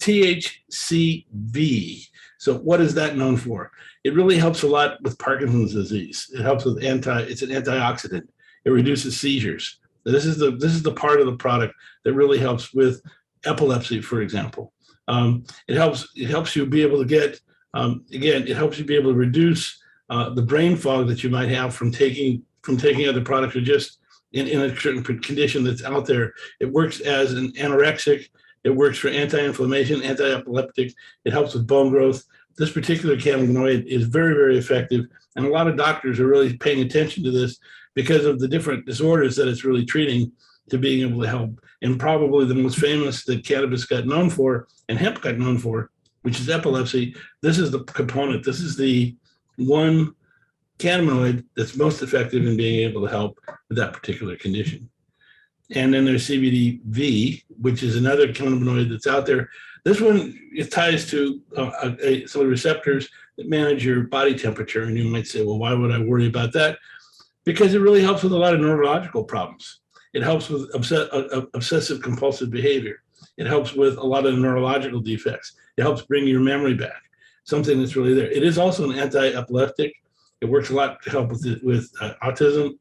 THCV. So what is that known for? It really helps a lot with Parkinson's disease. It helps with it's an antioxidant. It reduces seizures. This is the part of the product that really helps with epilepsy, for example. It helps you be able to get, again, it helps you be able to reduce the brain fog that you might have from taking other products, or just in a certain condition that's out there. It works as an anorexic. It works for anti-inflammation, anti-epileptic. It helps with bone growth. This particular cannabinoid is very, very effective. And a lot of doctors are really paying attention to this because of the different disorders that it's really treating, to being able to help. And probably the most famous that cannabis got known for and hemp got known for, which is epilepsy. This is the component. This is the one cannabinoid that's most effective in being able to help with that particular condition. And then there's CBDV, which is another cannabinoid that's out there. This one, it ties to some receptors that manage your body temperature. And you might say, well, why would I worry about that? Because it really helps with a lot of neurological problems. It helps with obsessive compulsive behavior. It helps with a lot of neurological defects. It helps bring your memory back, something that's really there. It is also an anti-epileptic. It works a lot to help with autism,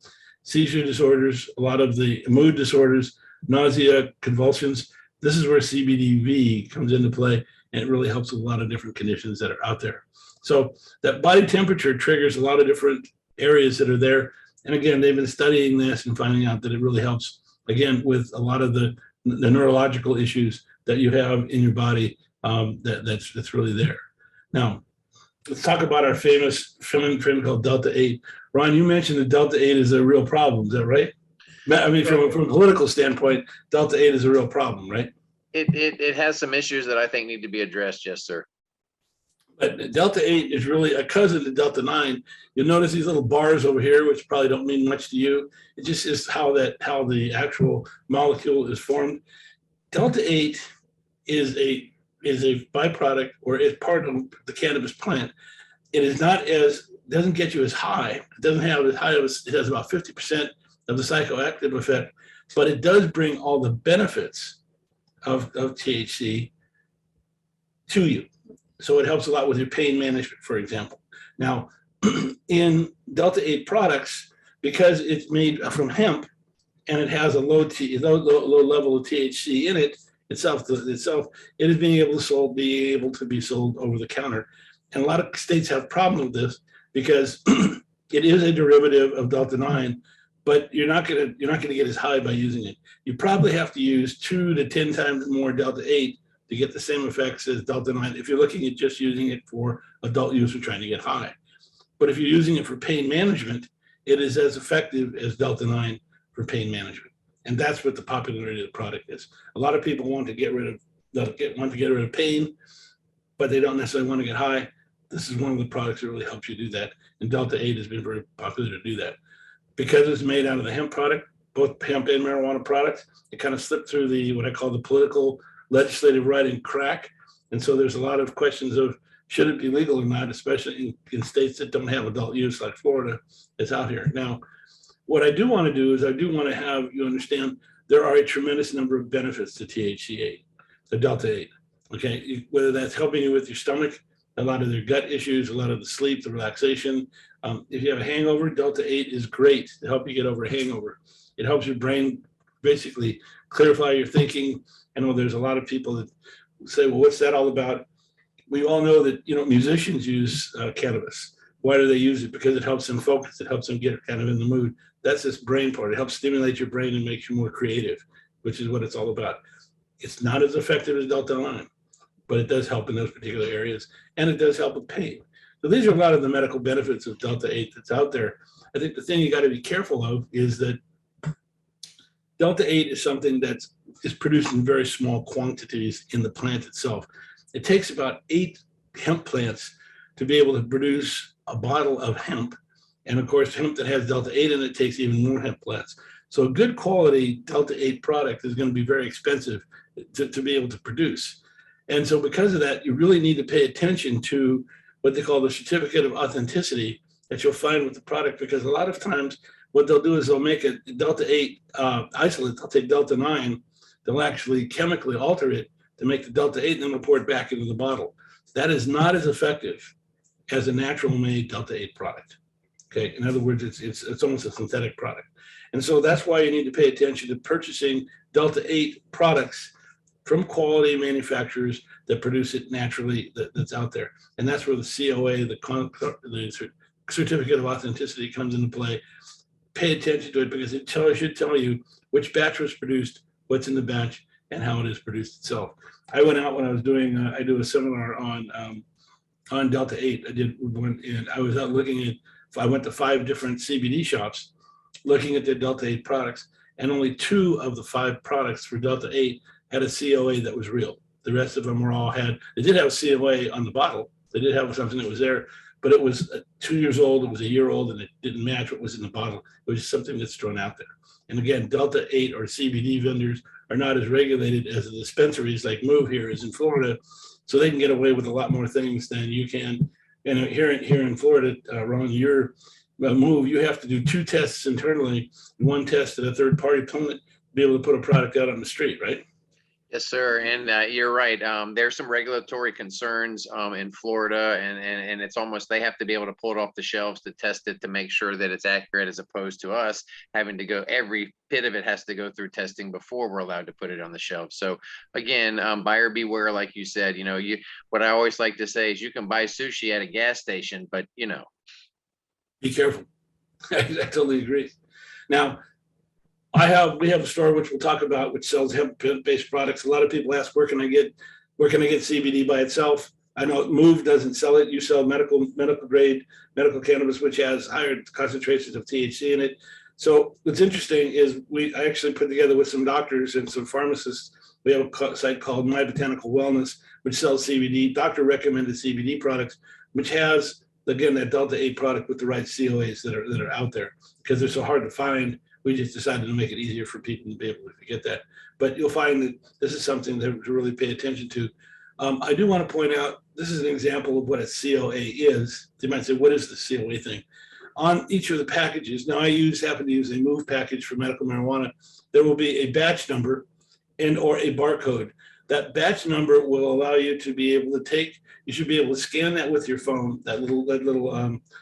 seizure disorders, a lot of the mood disorders, nausea, convulsions. This is where CBDV comes into play, and it really helps with a lot of different conditions that are out there. So that body temperature triggers a lot of different areas that are there. And again, they've been studying this and finding out that it really helps, again, with a lot of the neurological issues that you have in your body, that's really there. Now, let's talk about our famous friend called Delta-8. Ron, you mentioned that Delta-8 is a real problem. Is that right? I mean, from a political standpoint, Delta-8 is a real problem, right? It has some issues that I think need to be addressed. Yes, sir. But Delta-8 is really a cousin to Delta-9. You'll notice these little bars over here, which probably don't mean much to you. It just is how the actual molecule is formed. Delta-8 is a byproduct, or is part of the cannabis plant. It is not doesn't get you as high. It doesn't have as high as, it has about 50% of the psychoactive effect, but it does bring all the benefits of THC to you. So it helps a lot with your pain management, for example. Now, in Delta-8 products, because it's made from hemp and it has a low level of THC in it itself, it is being able to be sold over the counter. And a lot of states have problem with this because it is a derivative of Delta-9, but you're not gonna get as high by using it. You probably have to use 2 to 10 times more Delta-8 to get the same effects as Delta-9 if you're looking at just using it for adult use or trying to get high. But if you're using it for pain management, it is as effective as Delta-9 for pain management. And that's what the popularity of the product is. A lot of people want to get rid of pain, but they don't necessarily want to get high. This is one of the products that really helps you do that. And Delta-8 has been very popular to do that. Because it's made out of the hemp product, both hemp and marijuana products, it kind of slipped through what I call the political legislative writing crack. And so there's a lot of questions of should it be legal or not, especially in states that don't have adult use like Florida is out here. Now, what I do want to do is I do want to have you understand there are a tremendous number of benefits to THC-8, the Delta-8, okay? Whether that's helping you with your stomach, a lot of their gut issues, a lot of the sleep, the relaxation. If you have a hangover, Delta-8 is great to help you get over a hangover. It helps your brain basically clarify your thinking. I know there's a lot of people that say, well, what's that all about? We all know that, musicians use cannabis. Why do they use it? Because it helps them focus. It helps them get kind of in the mood. That's this brain part. It helps stimulate your brain and makes you more creative, which is what it's all about. It's not as effective as Delta-9, but it does help in those particular areas. And it does help with pain. So these are a lot of the medical benefits of Delta-8 that's out there. I think the thing you got to be careful of is that Delta-8 is something that is produced in very small quantities in the plant itself. It takes about 8 hemp plants to be able to produce a bottle of hemp. And of course, hemp that has Delta-8 in it takes even more hemp plants. So a good quality Delta-8 product is going to be very expensive to be able to produce. And so because of that, you really need to pay attention to what they call the certificate of authenticity that you'll find with the product, because a lot of times what they'll do is they'll make a Delta-8 isolate. They'll take Delta-9, they'll actually chemically alter it to make the Delta-8, and then they'll pour it back into the bottle. That is not as effective as a natural made Delta-8 product. Okay, in other words, it's almost a synthetic product. And so that's why you need to pay attention to purchasing Delta-8 products from quality manufacturers that produce it naturally, that's out there. And that's where the COA, the certificate of authenticity, comes into play. Pay attention to it, because it should tell you which batch was produced, what's in the batch, and how it is produced itself. I went out when I was doing, I do a seminar on Delta-8. I did one, and I was out looking at, I went to 5 different CBD shops looking at their Delta-8 products, and only 2 of the 5 products for Delta-8 had a COA that was real. The rest of them were all they did have a COA on the bottle. They did have something that was there, but it was 2 years old, it was a year old, and it didn't match what was in the bottle. It was just something that's thrown out there. And again, Delta-8 or CBD vendors are not as regulated as the dispensaries like MUV here is in Florida, so they can get away with a lot more things than you can. And here in Florida, Ron, your MUV, you have to do 2 tests internally, 1 test at a third-party plant to be able to put a product out on the street, right? Yes, sir. And you're right. There's some regulatory concerns in Florida, and it's almost, they have to be able to pull it off the shelves to test it to make sure that it's accurate, as opposed to us having to go, every bit of it has to go through testing before we're allowed to put it on the shelf. So again, buyer beware, like you said. What I always like to say is you can buy sushi at a gas station, but be careful. I totally agree. Now, we have a store which we'll talk about, which sells hemp-based products. A lot of people ask, where can I get CBD by itself? I know MUV doesn't sell it. You sell medical grade, medical cannabis, which has higher concentrations of THC in it. So what's interesting is I actually put together with some doctors and some pharmacists, we have a site called My Botanical Wellness, which sells CBD, doctor recommended CBD products, which has, again, that Delta-8 product with the right COAs that are out there, because they're so hard to find. We just decided to make it easier for people to be able to get that. But you'll find that this is something to really pay attention to. I do want to point out, this is an example of what a COA is. They might say, what is the COA thing? On each of the packages, now I happen to use a MUV package for medical marijuana, there will be a batch number and or a barcode. That batch number will allow you to be able to you should be able to scan that with your phone, that little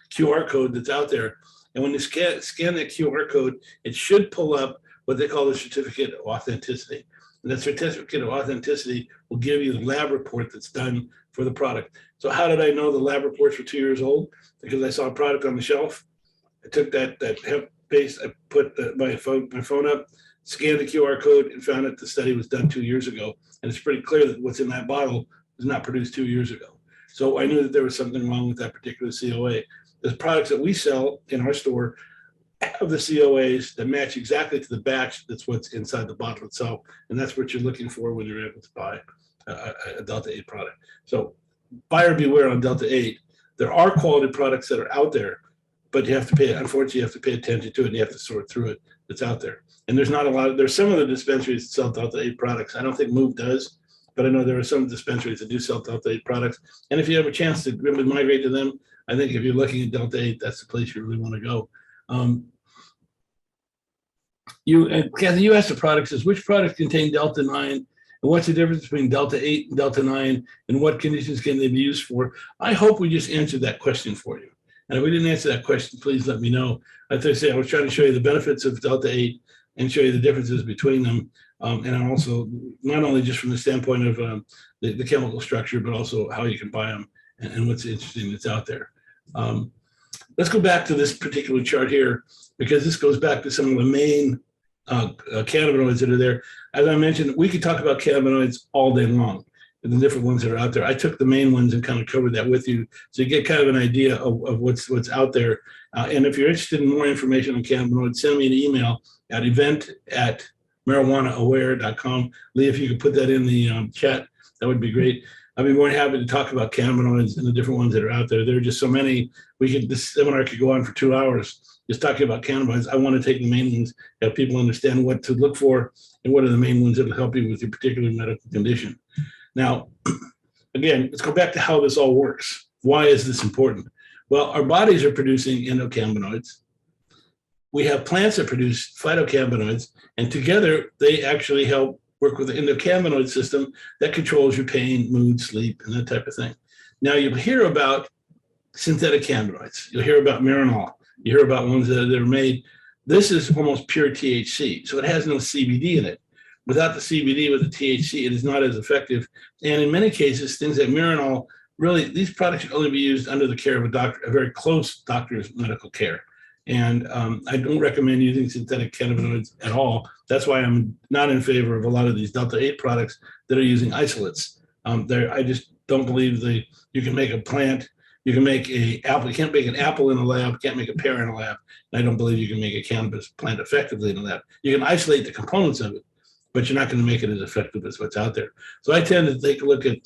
QR code that's out there. And when you scan that QR code, it should pull up what they call the certificate of authenticity. And that certificate of authenticity will give you the lab report that's done for the product. So how did I know the lab reports were 2 years old? Because I saw a product on the shelf. I took that hemp base, I put my phone up, scanned the QR code, and found that the study was done 2 years ago. And it's pretty clear that what's in that bottle was not produced 2 years ago. So I knew that there was something wrong with that particular COA. The products that we sell in our store have the COAs that match exactly to the batch that's what's inside the bottle itself. And that's what you're looking for when you're able to buy a Delta-8 product. So buyer beware on Delta-8. There are quality products that are out there, but unfortunately, you have to pay attention to it, and you have to sort through it that's out there. And there's some of the dispensaries that sell Delta-8 products. I don't think MUV does, but I know there are some dispensaries that do sell Delta-8 products. And if you have a chance to migrate to them, I think if you're looking at Delta-8, that's the place you really want to go. Kathy, you asked the product, says, which products contain Delta-9, and what's the difference between Delta-8 and Delta-9, and what conditions can they be used for? I hope we just answered that question for you. And if we didn't answer that question, please let me know. As I say, I was trying to show you the benefits of Delta-8 and show you the differences between them. And I'm also, not only just from the standpoint of the chemical structure, but also how you can buy them and what's interesting that's out there. Let's go back to this particular chart here, because this goes back to some of the main cannabinoids that are there. As I mentioned, we could talk about cannabinoids all day long and the different ones that are out there. I took the main ones and kind of covered that with you, so you get kind of an idea of what's out there. And if you're interested in more information on cannabinoids, send me an email at marijuanaaware.com. Lee, if you could put that in the chat, that would be great. I'd be more than happy to talk about cannabinoids and the different ones that are out there. There are just so many. This seminar could go on for 2 hours just talking about cannabinoids. I want to take the main ones, have people understand what to look for and what are the main ones that will help you with your particular medical condition. Now, again, let's go back to how this all works. Why is this important? Well, our bodies are producing endocannabinoids. We have plants that produce phytocannabinoids, and together they actually help work with the endocannabinoid system that controls your pain, mood, sleep, and that type of thing. Now, you'll hear about synthetic cannabinoids. You'll hear about Marinol. You hear about ones that are made. This is almost pure THC, so it has no CBD in it. Without the CBD, with the THC, it is not as effective. And in many cases, things like Marinol, really, these products should only be used under the care of a doctor, a very close doctor's medical care. And I don't recommend using synthetic cannabinoids at all. That's why I'm not in favor of a lot of these Delta-8 products that are using isolates. I just don't believe you can make a plant, you can make an apple, you can't make an apple in a lab, can't make a pear in a lab. And I don't believe you can make a cannabis plant effectively in a lab. You can isolate the components of it, but you're not going to make it as effective as what's out there. So I tend to take a look at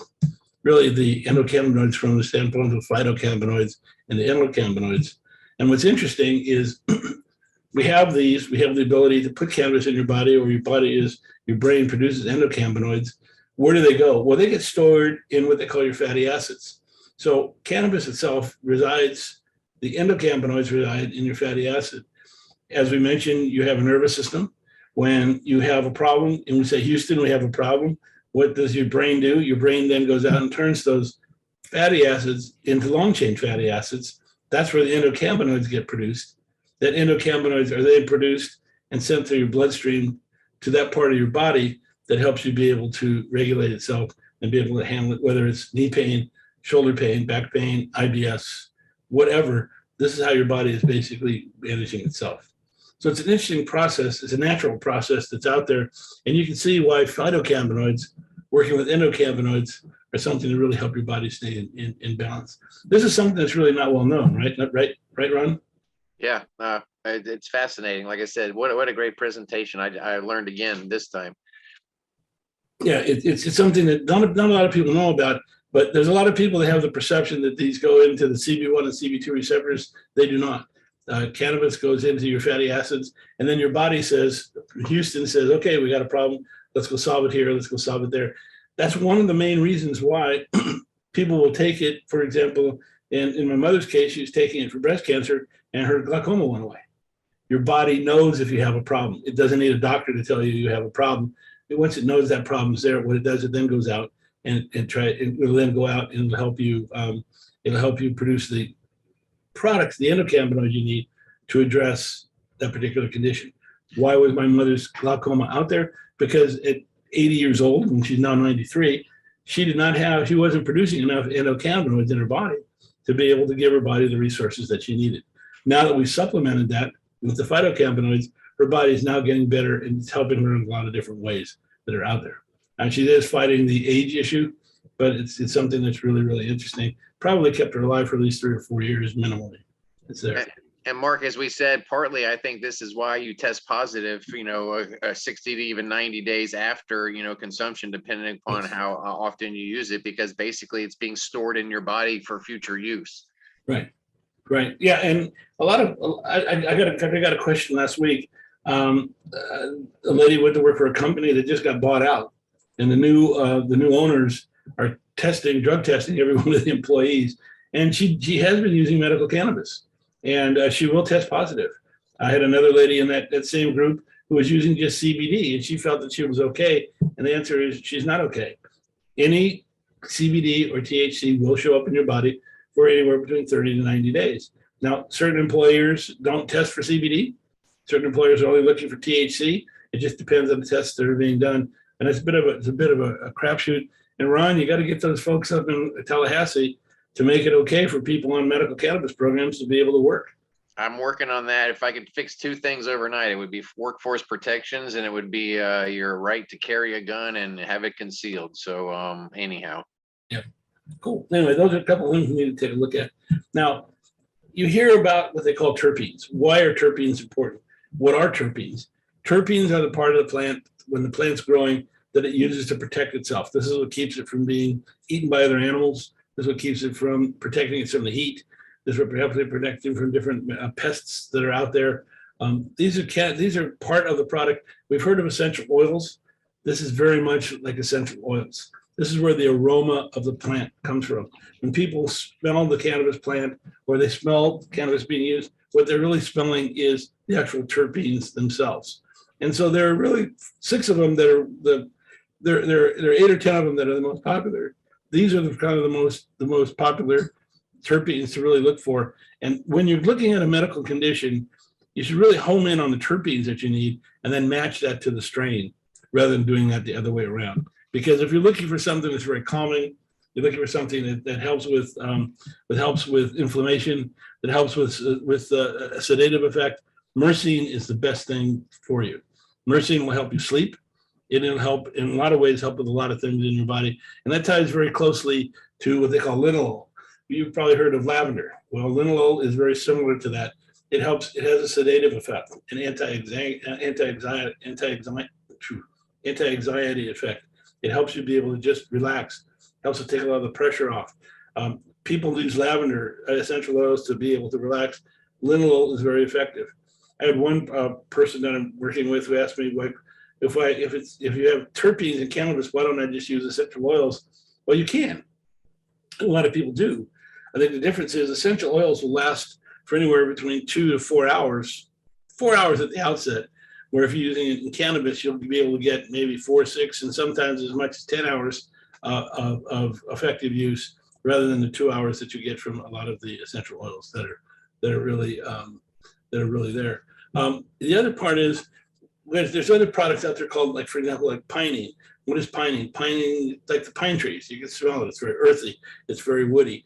really the endocannabinoids from the standpoint of phytocannabinoids and the endocannabinoids. And what's interesting is we have the ability to put cannabis in your body, or your brain produces endocannabinoids. Where do they go? Well, they get stored in what they call your fatty acids. So cannabis itself the endocannabinoids reside in your fatty acid. As we mentioned, you have a nervous system. When you have a problem, and we say, Houston, we have a problem, what does your brain do? Your brain then goes out and turns those fatty acids into long-chain fatty acids. That's where the endocannabinoids get produced. That endocannabinoids are then produced and sent through your bloodstream to that part of your body that helps you be able to regulate itself and be able to handle it, whether it's knee pain, shoulder pain, back pain, IBS, whatever. This is how your body is basically managing itself. So it's an interesting process. It's a natural process that's out there. And you can see why phytocannabinoids working with endocannabinoids are something to really help your body stay in balance. This is something that's really not well known, right? Right, Ron? Yeah, it's fascinating. Like I said, what a great presentation. I learned again this time. Yeah, it's something that not a lot of people know about, but there's a lot of people that have the perception that these go into the CB1 and CB2 receptors. They do not. Cannabis goes into your fatty acids, and then your body says, Houston says, okay, we got a problem. Let's go solve it here. Let's go solve it there. That's one of the main reasons why people will take it. For example, in my mother's case, she was taking it for breast cancer, and her glaucoma went away. Your body knows if you have a problem. It doesn't need a doctor to tell you have a problem. Once it knows that problem's there, what it does, it then goes out and it will then go out and it'll help you produce the products, the endocannabinoids you need to address that particular condition. Why was my mother's glaucoma out there? Because at 80 years old, and she's now 93, she wasn't producing enough endocannabinoids in her body to be able to give her body the resources that she needed. Now that we've supplemented that with the phytocannabinoids, her body is now getting better, and it's helping her in a lot of different ways that are out there. And she is fighting the age issue, but it's something that's really, really interesting. Probably kept her alive for at least 3 or 4 years minimally. It's there. And Marc, as we said, partly I think this is why you test positive, 60 to even 90 days after, consumption, depending upon how often you use it, because basically it's being stored in your body for future use. Right. Yeah. And I got a question last week. A lady went to work for a company that just got bought out, and the new owners are drug testing every one of the employees. And she has been using medical cannabis, and she will test positive. I had another lady in that same group who was using just CBD, and she felt that she was okay. And the answer is she's not okay. Any CBD or THC will show up in your body for anywhere between 30 to 90 days. Now, certain employers don't test for CBD. Certain employers are only looking for THC. It just depends on the tests that are being done. And it's a bit of a crapshoot. And Ron, you got to get those folks up in Tallahassee to make it okay for people on medical cannabis programs to be able to work. I'm working on that. If I could fix 2 things overnight, it would be workforce protections, and it would be your right to carry a gun and have it concealed. So anyhow. Yeah, cool. Anyway, those are a couple of things we need to take a look at. Now, you hear about what they call terpenes. Why are terpenes important? What are terpenes? Terpenes are the part of the plant when the plant's growing that it uses to protect itself. This is what keeps it from being eaten by other animals. This is what keeps it from protecting it from the heat. This is what helps it protect it from different pests that are out there. These are part of the product. We've heard of essential oils. This is very much like essential oils. This is where the aroma of the plant comes from. When people smell the cannabis plant or they smell cannabis being used, what they're really smelling is the actual terpenes themselves. And so there are really 6 of them that are there are 8 or 10 of them that are the most popular. These are the most popular terpenes to really look for. And when you're looking at a medical condition, you should really home in on the terpenes that you need and then match that to the strain rather than doing that the other way around. Because if you're looking for something that's very calming, you're looking for something that helps with inflammation, that helps with a sedative effect, myrcene is the best thing for you. Myrcene will help you sleep. It'll help in a lot of ways, help with a lot of things in your body. And that ties very closely to what they call linalool. You've probably heard of lavender. Well, linalool is very similar to that. It has a sedative effect, an anti-anxiety effect. It helps you be able to just relax, helps to take a lot of the pressure off. People use lavender essential oils to be able to relax. Linalool is very effective. I had one person that I'm working with who asked me, like, if you have terpenes in cannabis, why don't I just use essential oils? Well, you can. A lot of people do. I think the difference is essential oils will last for anywhere between 2 to 4 hours, 4 hours at the outset, where if you're using it in cannabis, you'll be able to get maybe 4, 6, and sometimes as much as 10 hours of effective use rather than the 2 hours that you get from a lot of the essential oils that are really there. The other part is there's other products out there called, like, for example, like pinene. What is pinene? Pinene, like the pine trees. You can smell it. It's very earthy. It's very woody.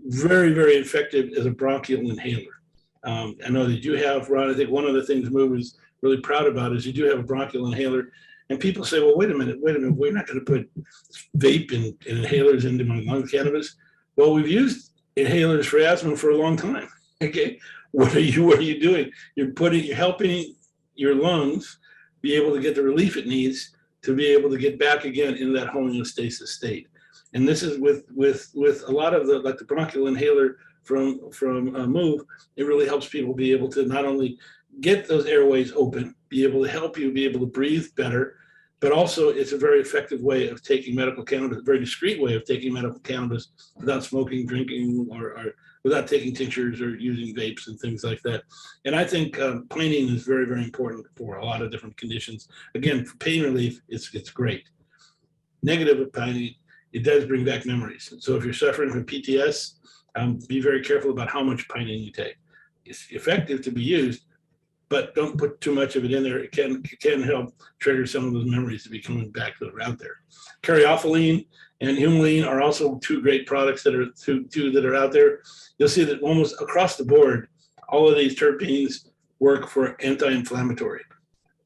Very, very effective as a bronchial inhaler. I know that you have, Ron, I think one of the things MUV is really proud about is you do have a bronchial inhaler. And people say, well, wait a minute, we're not going to put vape and inhalers into my lung cannabis. Well, we've used inhalers for asthma for a long time. Okay, what are you doing? You're helping your lungs be able to get the relief it needs to be able to get back again in that homeostasis state. And this is with a lot of the bronchial inhaler from MUV. It really helps people be able to not only get those airways open, be able to help you be able to breathe better, but also it's a very effective way of taking medical cannabis, a very discreet way of taking medical cannabis without smoking, drinking, or without taking tinctures or using vapes and things like that. And I think pinene is very, very important for a lot of different conditions. Again, for pain relief, it's great. Negative of pinene, it does bring back memories. So if you're suffering from PTS, be very careful about how much pinene you take. It's effective to be used, but don't put too much of it in there. It can help trigger some of those memories to be coming back that are out there. Caryophyllene and humulene are also 2 great products that are two that are out there. You'll see that almost across the board, all of these terpenes work for anti-inflammatory.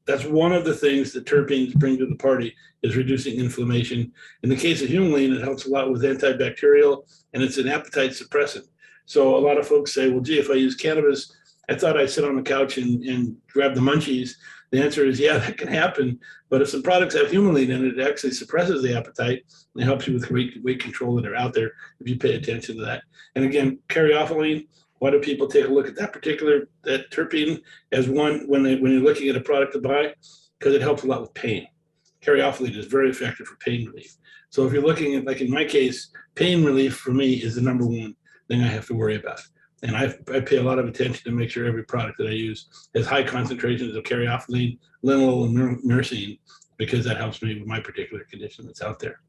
That's one of the things that terpenes bring to the party is reducing inflammation. In the case of humulene, it helps a lot with antibacterial, and it's an appetite suppressant. So a lot of folks say, well, gee, if I use cannabis, I thought I'd sit on the couch and grab the munchies. The answer is, yeah, that can happen. But if some products have humulene in it, it actually suppresses the appetite and helps you with weight control that are out there if you pay attention to that. And again, caryophyllene, why do people take a look at that terpene as one when you're looking at a product to buy? Because it helps a lot with pain. Caryophyllene is very effective for pain relief. So if you're looking at, like in my case, pain relief for me is the number one thing I have to worry about. And I pay a lot of attention to make sure every product that I use has high concentrations of caryophyllene, linalool, and myrcene, because that helps me with my particular condition that's out there.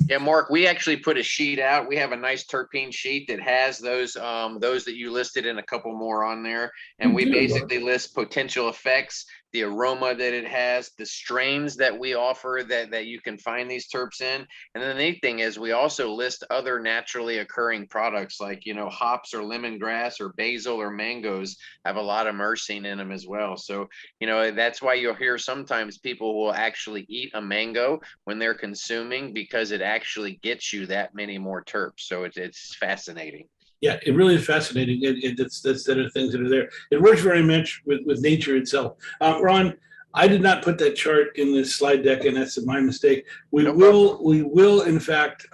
Yeah, Marc, we actually put a sheet out. We have a nice terpene sheet that has those that you listed and a couple more on there. And we basically list potential effects, the aroma that it has, the strains that we offer that you can find these terps in. And then the neat thing is we also list other naturally occurring products like, hops or lemongrass or basil or mangoes have a lot of myrcene in them as well. So, that's why you'll hear sometimes people will actually eat a mango when they're consuming because it actually gets you that many more terps. So it's fascinating. Yeah, it really is fascinating. That's the things that are there. It works very much with nature itself. Ron, I did not put that chart in this slide deck, and that's my mistake. We No will in fact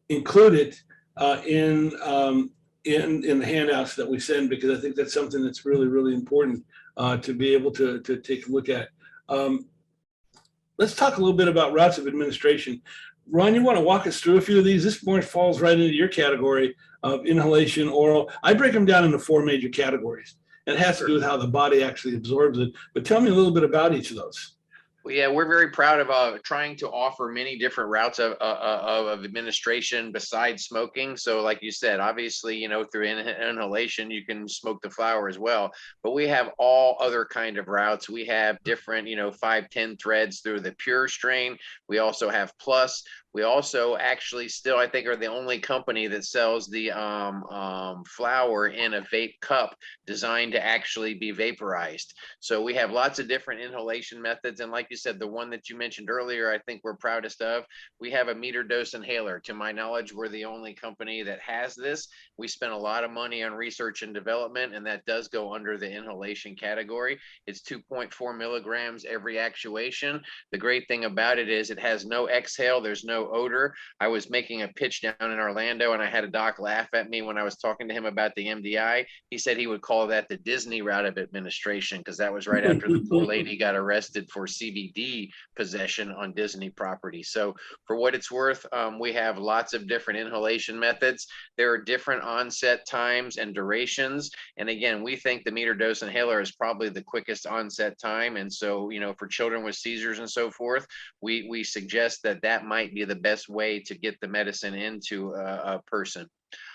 include it in the handouts that we send, because I think that's something that's really, really important to be able to take a look at. Let's talk a little bit about routes of administration. Ron, you want to walk us through a few of these? This more falls right into your category of inhalation, oral. I break them down into 4 major categories. It has to do with how the body actually absorbs it. But tell me a little bit about each of those. Well, yeah, we're very proud of trying to offer many different routes of administration besides smoking. So like you said, obviously, you know, through inhalation, you can smoke the flower as well. But we have all other kind of routes. We have different, you know, 5, 10 threads through the pure strain. We also have plus. We also actually still, I think, are the only company that sells the flower in a vape cup designed to actually be vaporized. So we have lots of different inhalation methods. And like you said, the one that you mentioned earlier, I think we're proudest of, we have a meter dose inhaler. To my knowledge, we're the only company that has this. We spent a lot of money on research and development, and that does go under the inhalation category. It's 2.4 milligrams every actuation. The great thing about it is it has no exhale. There's no odor. I was making a pitch down in Orlando, and I had a doc laugh at me when I was talking to him about the MDI. He said he would call that the Disney route of administration, because that was right after the poor lady got arrested for CBD possession on Disney property. So for what it's worth, we have lots of different inhalation methods. There are different onset times and durations. And again, we think the meter dose inhaler is probably the quickest onset time. And so, you know, for children with seizures and so forth, we suggest that that might be the best way to get the medicine into a person.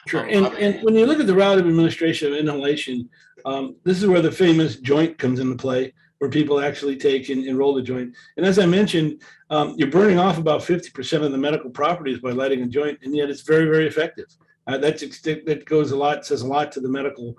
Sure. And when you look at the route of administration of inhalation, this is where the famous joint comes into play, where people actually take and roll the joint. And as I mentioned, you're burning off about 50% of the medical properties by lighting a joint, and yet it's very, very effective. That goes a lot, says a lot to the medical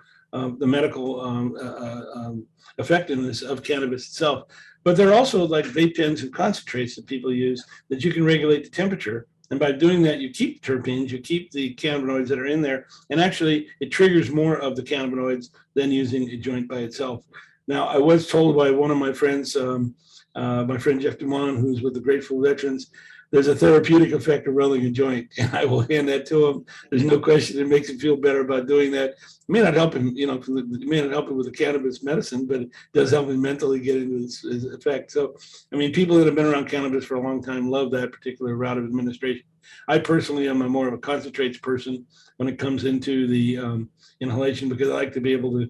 effectiveness of cannabis itself. But there are also like vape pens and concentrates that people use that you can regulate the temperature. And by doing that, you keep the terpenes, you keep the cannabinoids that are in there. And actually, it triggers more of the cannabinoids than using a joint by itself. Now, I was told by one of my friends, my friend Jeff Dumont, who's with the Grateful Veterans, there's a therapeutic effect of rolling a joint, and I will hand that to him. There's no question it makes him feel better about doing that. It may not help him, you know, it may not help him with the cannabis medicine, but it does help him mentally get into his effect. So, I mean, people that have been around cannabis for a long time love that particular route of administration. I personally am more of a concentrates person when it comes into the inhalation, because I like to be able to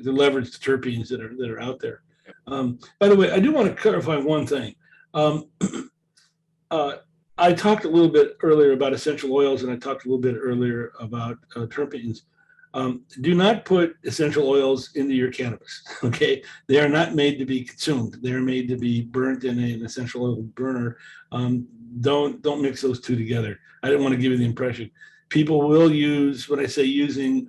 leverage the terpenes that are out there. By the way, I do want to clarify one thing. I talked a little bit earlier about essential oils, and I talked a little bit earlier about terpenes. Do not put essential oils into your cannabis, okay? They are not made to be consumed. They're made to be burnt in an essential oil burner. Don't mix those two together. I didn't want to give you the impression. People will use, when I say using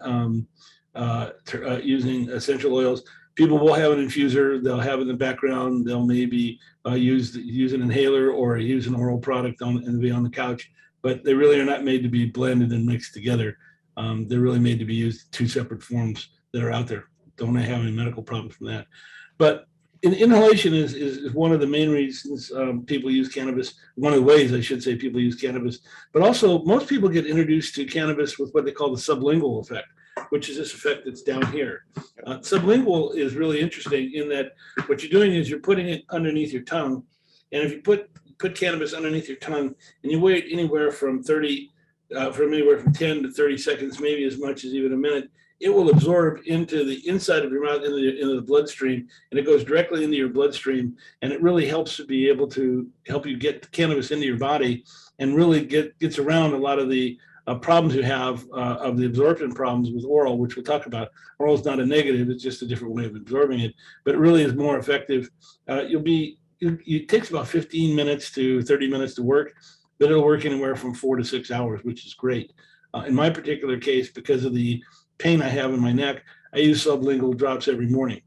essential oils, people will have an infuser. They'll have it in the background. They'll maybe use an inhaler or use an oral product and be on the couch. But they really are not made to be blended and mixed together. They're really made to be used in 2 separate forms that are out there. Don't have any medical problems from that. But inhalation is one of the main reasons people use cannabis. One of the ways, I should say, people use cannabis. But also, most people get introduced to cannabis with what they call the sublingual effect, which is this effect that's down here. Sublingual is really interesting in that what you're doing is you're putting it underneath your tongue. And if you put cannabis underneath your tongue and you wait anywhere from 10 to 30 seconds, maybe as much as even a minute, it will absorb into the inside of your mouth, into the bloodstream, and it goes directly into your bloodstream. And it really helps to be able to help you get cannabis into your body and really gets around a lot of the problems you have of the absorption problems with oral, which we'll talk about. Oral is not a negative, it's just a different way of absorbing it, but it really is more effective. It takes about 15 minutes to 30 minutes to work, but it'll work anywhere from 4 to 6 hours, which is great. In my particular case, because of the pain I have in my neck, I use sublingual drops every morning.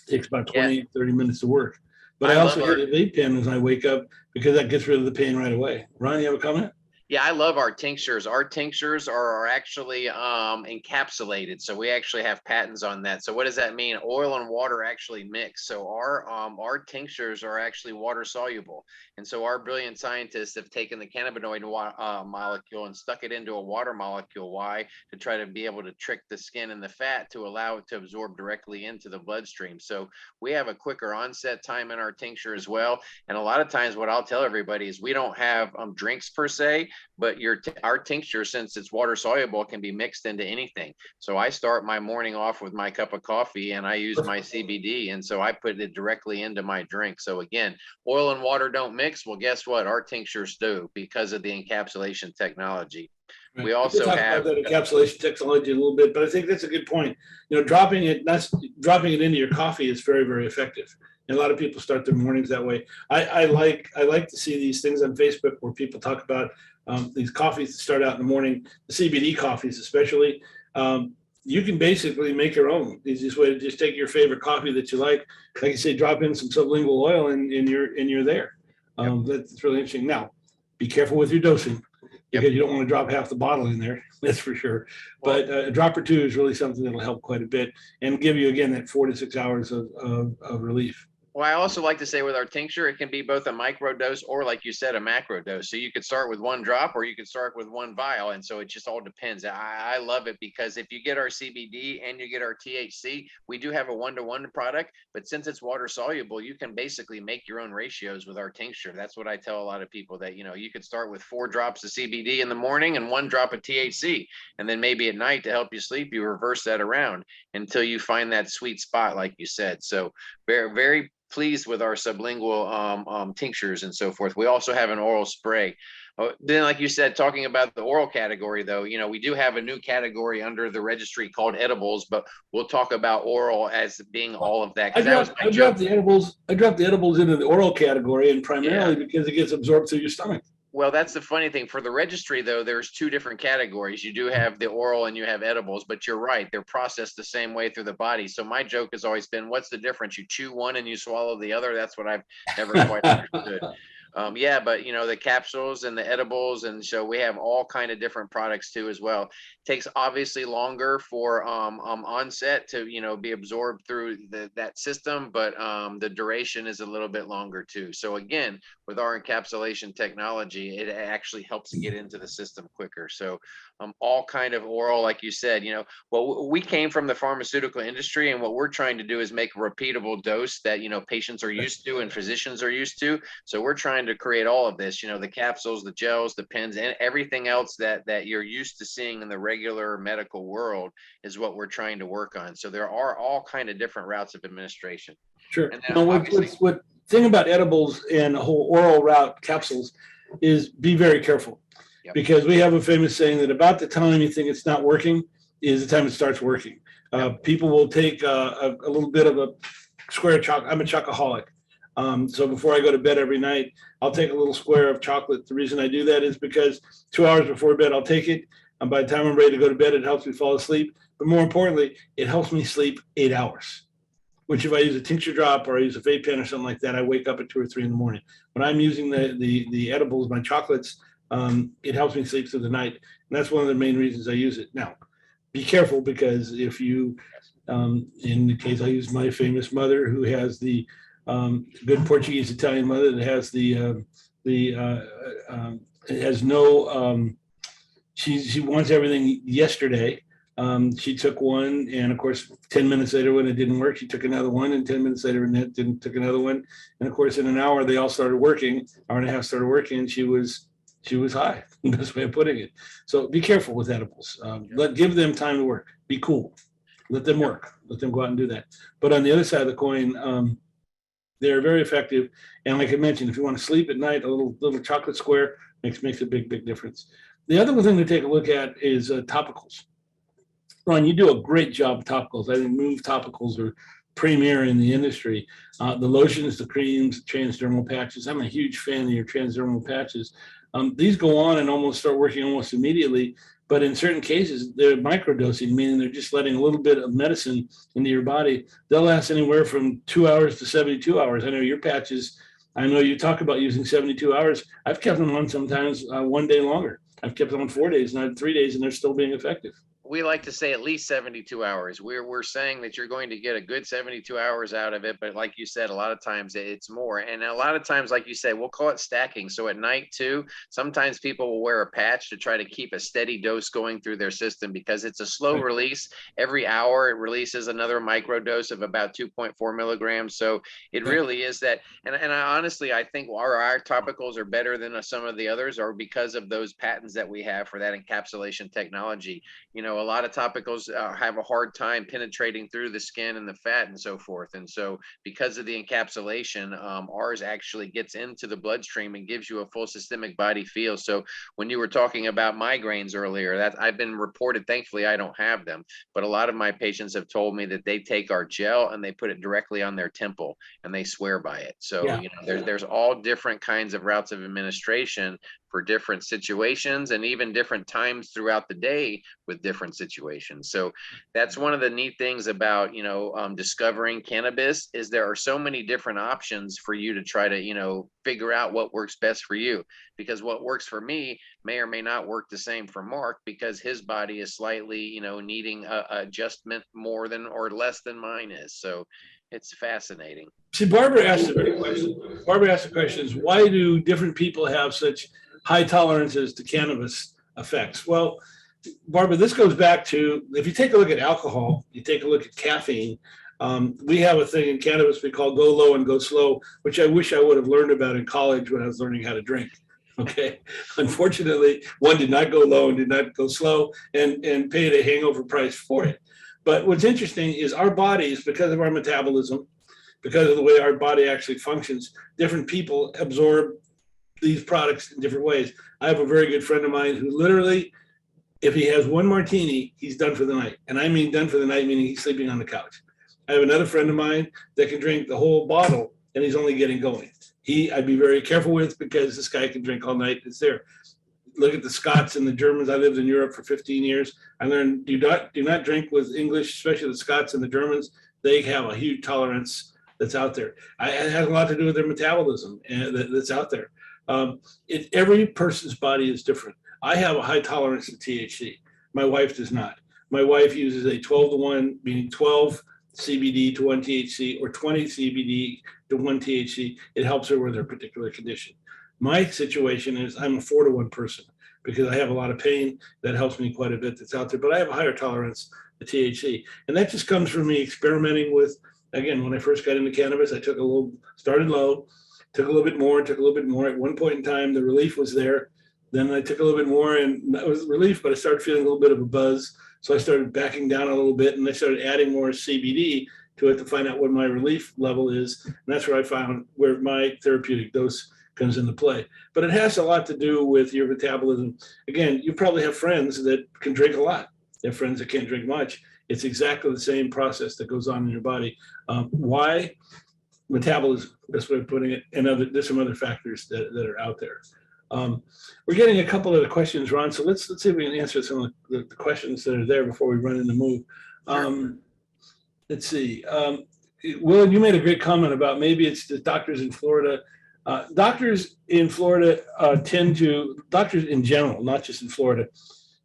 It takes about 20, 30 minutes to work. But I also hit a vape pen as I wake up, because that gets rid of the pain right away. Ron, you have a comment? Yeah, I love our tinctures. Our tinctures are actually encapsulated. So we actually have patents on that. So what does that mean? Oil and water actually mix. So our tinctures are actually water soluble. And so our brilliant scientists have taken the cannabinoid molecule and stuck it into a water molecule. Why? To try to be able to trick the skin and the fat to allow it to absorb directly into the bloodstream. So we have a quicker onset time in our tincture as well. And a lot of times what I'll tell everybody is we don't have drinks per se, but our tincture, since it's water soluble, can be mixed into anything. So I start my morning off with my cup of coffee and I use my CBD. And so I put it directly into my drink. So again, oil and water don't mix. Well, guess what? Our tinctures do because of the encapsulation technology. Right. We also talk have about that encapsulation technology a little bit, but I think that's a good point. Dropping it into your coffee is very, very effective. And a lot of people start their mornings that way. I like to see these things on Facebook where people talk about these coffees that start out in the morning, the CBD coffees especially. You can basically make your own. The easiest way to just take your favorite coffee that you like you say, drop in some sublingual oil, and you're there. That's really interesting. Now, be careful with your dosing, because you don't want to drop half the bottle in there. That's for sure. But a drop or two is really something that'll help quite a bit and give you, again, that 4 to 6 hours of relief. Well, I also like to say with our tincture, it can be both a micro dose or, like you said, a macro dose. So you could start with one drop or you could start with one vial. And so it just all depends. I love it because if you get our CBD and you get our THC, we do have a 1-to-1 product. But since it's water soluble, you can basically make your own ratios with our tincture. That's what I tell a lot of people, that, you could start with 4 drops of CBD in the morning and 1 drop of THC. And then maybe at night, to help you sleep, you reverse that around until you find that sweet spot, like you said. So very, very pleased with our sublingual tinctures and so forth. We also have an oral spray. Then, like you said, talking about the oral category, though, we do have a new category under the registry called edibles, but we'll talk about oral as being all of that. I dropped the edibles into the oral category, and primarily because it gets absorbed through your stomach. Well, that's the funny thing. For the registry, though, there's 2 different categories. You do have the oral and you have edibles, but you're right. They're processed the same way through the body. So my joke has always been, what's the difference? You chew one and you swallow the other. That's what I've never quite understood. But the capsules and the edibles, and so we have all kind of different products too as well. Takes obviously longer for onset to be absorbed through that system, but the duration is a little bit longer too. So again, with our encapsulation technology, it actually helps to get into the system quicker. So all kind of oral, like you said, we came from the pharmaceutical industry, and what we're trying to do is make a repeatable dose that patients are used to and physicians are used to. So we're trying to create all of this, the capsules, the gels, the pens, and everything else that you're used to seeing in the regular medical world is what we're trying to work on. So there are all kind of different routes of administration. Sure. Now, what thing about edibles and the whole oral route capsules is be very careful. Yep. Because we have a famous saying that about the time you think it's not working is the time it starts working. People will take a little bit of a square of chocolate. I'm a chocoholic. So before I go to bed every night, I'll take a little square of chocolate. The reason I do that is because 2 hours before bed, I'll take it. And by the time I'm ready to go to bed, it helps me fall asleep. But more importantly, it helps me sleep 8 hours, which if I use a tincture drop or I use a vape pen or something like that, I wake up at 2 or 3 in the morning. When I'm using the edibles, my chocolates, it helps me sleep through the night. And that's one of the main reasons I use it. Now, be careful, because if you, in the case I use my famous mother, who has the good Portuguese Italian mother that has it has no, she wants everything yesterday. She took one, and of course, 10 minutes later, when it didn't work, she took another one, and 10 minutes later, and it didn't, took another one. And of course, in an hour, they all started working, hour and a half started working, and she was high, the best way of putting it. So be careful with edibles. Give them time to work. Be cool. Let them work. Let them go out and do that. But on the other side of the coin, they're very effective. And like I mentioned, if you want to sleep at night, a little chocolate square makes a big difference. The other thing to take a look at is topicals. Ron, you do a great job with topicals. I think MUV topicals are premier in the industry. The lotions, the creams, transdermal patches. I'm a huge fan of your transdermal patches. These go on and start working almost immediately, but in certain cases, they're microdosing, meaning they're just letting a little bit of medicine into your body. They'll last anywhere from 2 hours to 72 hours. I know your patches, I know you talk about using 72 hours. I've kept them on sometimes 1 day longer. I've kept them on 4 days, not 3 days, and they're still being effective. We like to say at least 72 hours. We're saying that you're going to get a good 72 hours out of it, but like you said, a lot of times it's more. And a lot of times, like you say, we'll call it stacking. So at night too, sometimes people will wear a patch to try to keep a steady dose going through their system because it's a slow release. Every hour it releases another micro dose of about 2.4 milligrams. So it really is that. And I honestly, I think our topicals are better than some of the others, or because of those patents that we have for that encapsulation technology. You know, a lot of topicals have a hard time penetrating through the skin and the fat and so forth. And so because of the encapsulation, ours actually gets into the bloodstream and gives you a full systemic body feel. So when you were talking about migraines earlier, that I've been reported, thankfully I don't have them, but a lot of my patients have told me that they take our gel and they put it directly on their temple and they swear by it. So, you know, there's all different kinds of routes of administration for different situations and even different times throughout the day with different situations. So that's one of the neat things about, you know, discovering cannabis is there are so many different options for you to try to, you know, figure out what works best for you, because what works for me may or may not work the same for Mark because his body is slightly, you know, needing a adjustment more than or less than mine is. So it's fascinating. See, Barbara asked a great question. Barbara asked the question is, why do different people have such high tolerances to cannabis effects? Well, Barbara, this goes back to, if you take a look at alcohol, you take a look at caffeine, we have a thing in cannabis we call go low and go slow, which I wish I would have learned about in college when I was learning how to drink. Okay. Unfortunately, one did not go low and did not go slow and paid a hangover price for it. But what's interesting is our bodies, because of our metabolism, because of the way our body actually functions, different people absorb these products in different ways. I have a very good friend of mine who literally, if he has one martini, he's done for the night. And I mean done for the night, meaning he's sleeping on the couch. I have another friend of mine that can drink the whole bottle and he's only getting going. I'd be very careful with, because this guy can drink all night. It's there. Look at the Scots and the Germans. I lived in Europe for 15 years. I learned do not drink with English, especially the Scots and the Germans. They have a huge tolerance that's out there. It has a lot to do with their metabolism that's out there. Every person's body is different. I have a high tolerance to THC. My wife does not. My wife uses a 12-to-1, meaning 12 CBD to 1 THC or 20 CBD to 1 THC. It helps her with her particular condition. My situation is I'm a 4-to-1 person because I have a lot of pain. That helps me quite a bit that's out there, but I have a higher tolerance to THC. And that just comes from me experimenting with, again, when I first got into cannabis, I started low, took a little bit more, took a little bit more. At one point in time, the relief was there. Then I took a little bit more and that was relief, but I started feeling a little bit of a buzz. So I started backing down a little bit and I started adding more CBD to it to find out what my relief level is. And that's where I found where my therapeutic dose comes into play. But it has a lot to do with your metabolism. Again, you probably have friends that can drink a lot. They have friends that can't drink much. It's exactly the same process that goes on in your body. Why? Metabolism, best way of putting it, and there's some other factors that are out there. We're getting a couple of the questions, Ron, so let's see if we can answer some of the questions that are there before we run into move. Let's see. Will, you made a great comment about maybe it's the doctors in Florida. Doctors in Florida doctors in general, not just in Florida,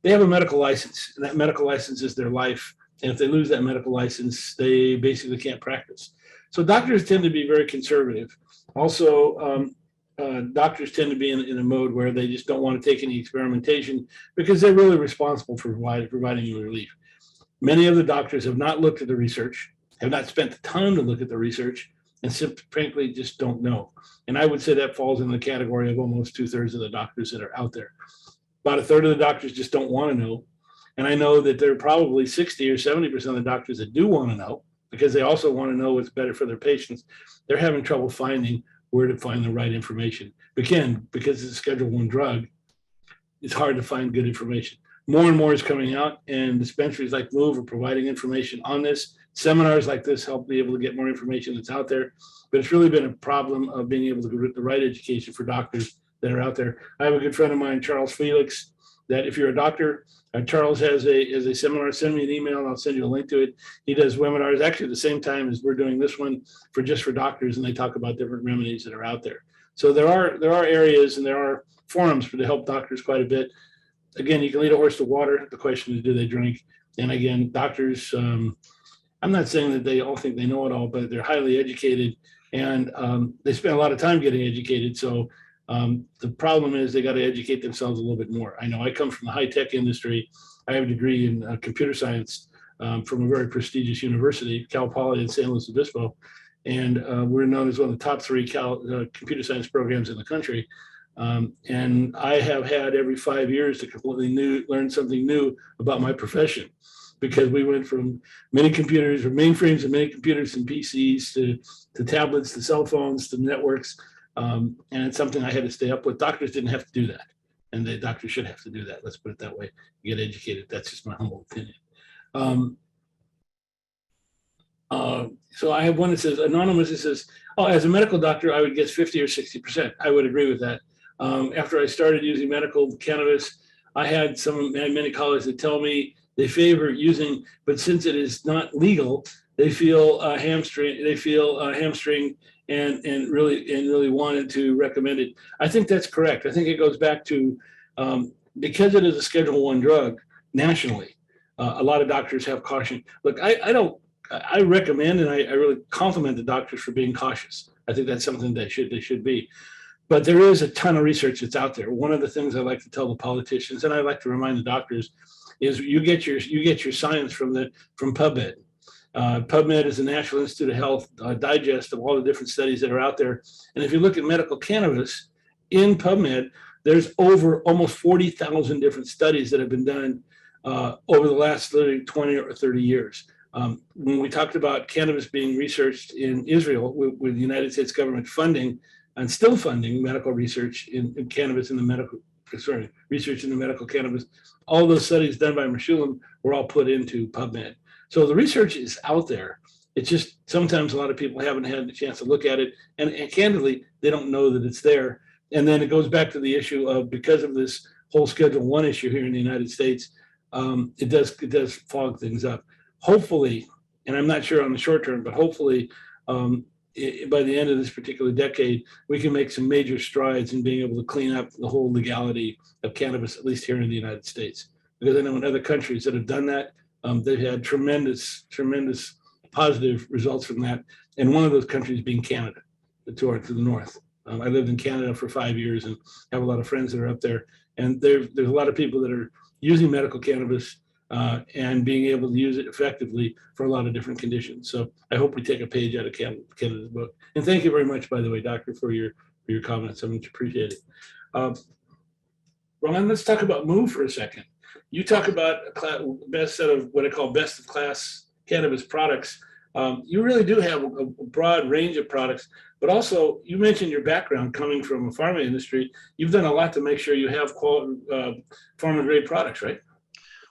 they have a medical license, and that medical license is their life. And if they lose that medical license, they basically can't practice. So doctors tend to be very conservative. Also, doctors tend to be in a mode where they just don't want to take any experimentation because they're really responsible for providing you relief. Many of the doctors have not looked at the research, have not spent the time to look at the research, and simply, frankly, just don't know. And I would say that falls in the category of almost 2/3 of the doctors that are out there. About 1/3 of the doctors just don't want to know. And I know that there are probably 60 or 70% of the doctors that do want to know because they also want to know what's better for their patients. They're having trouble finding where to find the right information. Again, because it's a Schedule I drug, it's hard to find good information. More and more is coming out, and dispensaries like MUV are providing information on this. Seminars like this help be able to get more information that's out there. But it's really been a problem of being able to get the right education for doctors that are out there. I have a good friend of mine, Charles Felix, that if you're a doctor, Charles has a seminar, send me an email and I'll send you a link to it. He does webinars actually at the same time as we're doing this one for doctors, and they talk about different remedies that are out there. So there are areas and there are forums to help doctors quite a bit. Again, you can lead a horse to water. The question is, do they drink? And again, doctors, I'm not saying that they all think they know it all, but they're highly educated, and they spend a lot of time getting educated. So the problem is they got to educate themselves a little bit more. I know I come from the high-tech industry. I have a degree in computer science from a very prestigious university, Cal Poly in San Luis Obispo. And we're known as one of the top 3 computer science programs in the country. And I have had every 5 years to completely learn something new about my profession, because we went from mini computers or mainframes and mini computers and PCs to tablets, to cell phones, to networks. And it's something I had to stay up with. Doctors didn't have to do that. And the doctors should have to do that. Let's put it that way. Get educated. That's just my humble opinion. So I have one that says, anonymous, it says, oh, as a medical doctor, I would guess 50 or 60%. I would agree with that. After I started using medical cannabis, I had many colleagues that tell me they favor using, but since it is not legal, they feel hamstring. They feel hamstring and really wanted to recommend it. I think that's correct. I think it goes back to because it is a Schedule I drug nationally. A lot of doctors have caution. Look, I recommend and I really compliment the doctors for being cautious. I think that's something they should be. But there is a ton of research that's out there. One of the things I like to tell the politicians, and I like to remind the doctors, is you get your science from PubMed. PubMed is the National Institute of Health digest of all the different studies that are out there. And if you look at medical cannabis in PubMed, there's over almost 40,000 different studies that have been done over the last 20 or 30 years. When we talked about cannabis being researched in Israel with the United States government funding and still funding medical research in cannabis research in the medical cannabis, all those studies done by Meshulam were all put into PubMed. So the research is out there. It's just sometimes a lot of people haven't had the chance to look at it, and candidly, they don't know that it's there. And then it goes back to the issue of, because of this whole Schedule I issue here in the United States, it does fog things up. Hopefully, and I'm not sure on the short term, but hopefully by the end of this particular decade, we can make some major strides in being able to clean up the whole legality of cannabis, at least here in the United States. Because I know in other countries that have done that, they've had tremendous positive results from that. And one of those countries being Canada, to the north. I lived in Canada for 5 years and have a lot of friends that are up there. And there's a lot of people that are using medical cannabis and being able to use it effectively for a lot of different conditions. So I hope we take a page out of Canada's book. And thank you very much, by the way, Doctor, for your comments. I much appreciate it. Ron, let's talk about MUV for a second. You talk about a best set of what I call best of class cannabis products. You really do have a broad range of products, but also you mentioned your background coming from a pharma industry. You've done a lot to make sure you have quality pharma grade products, right?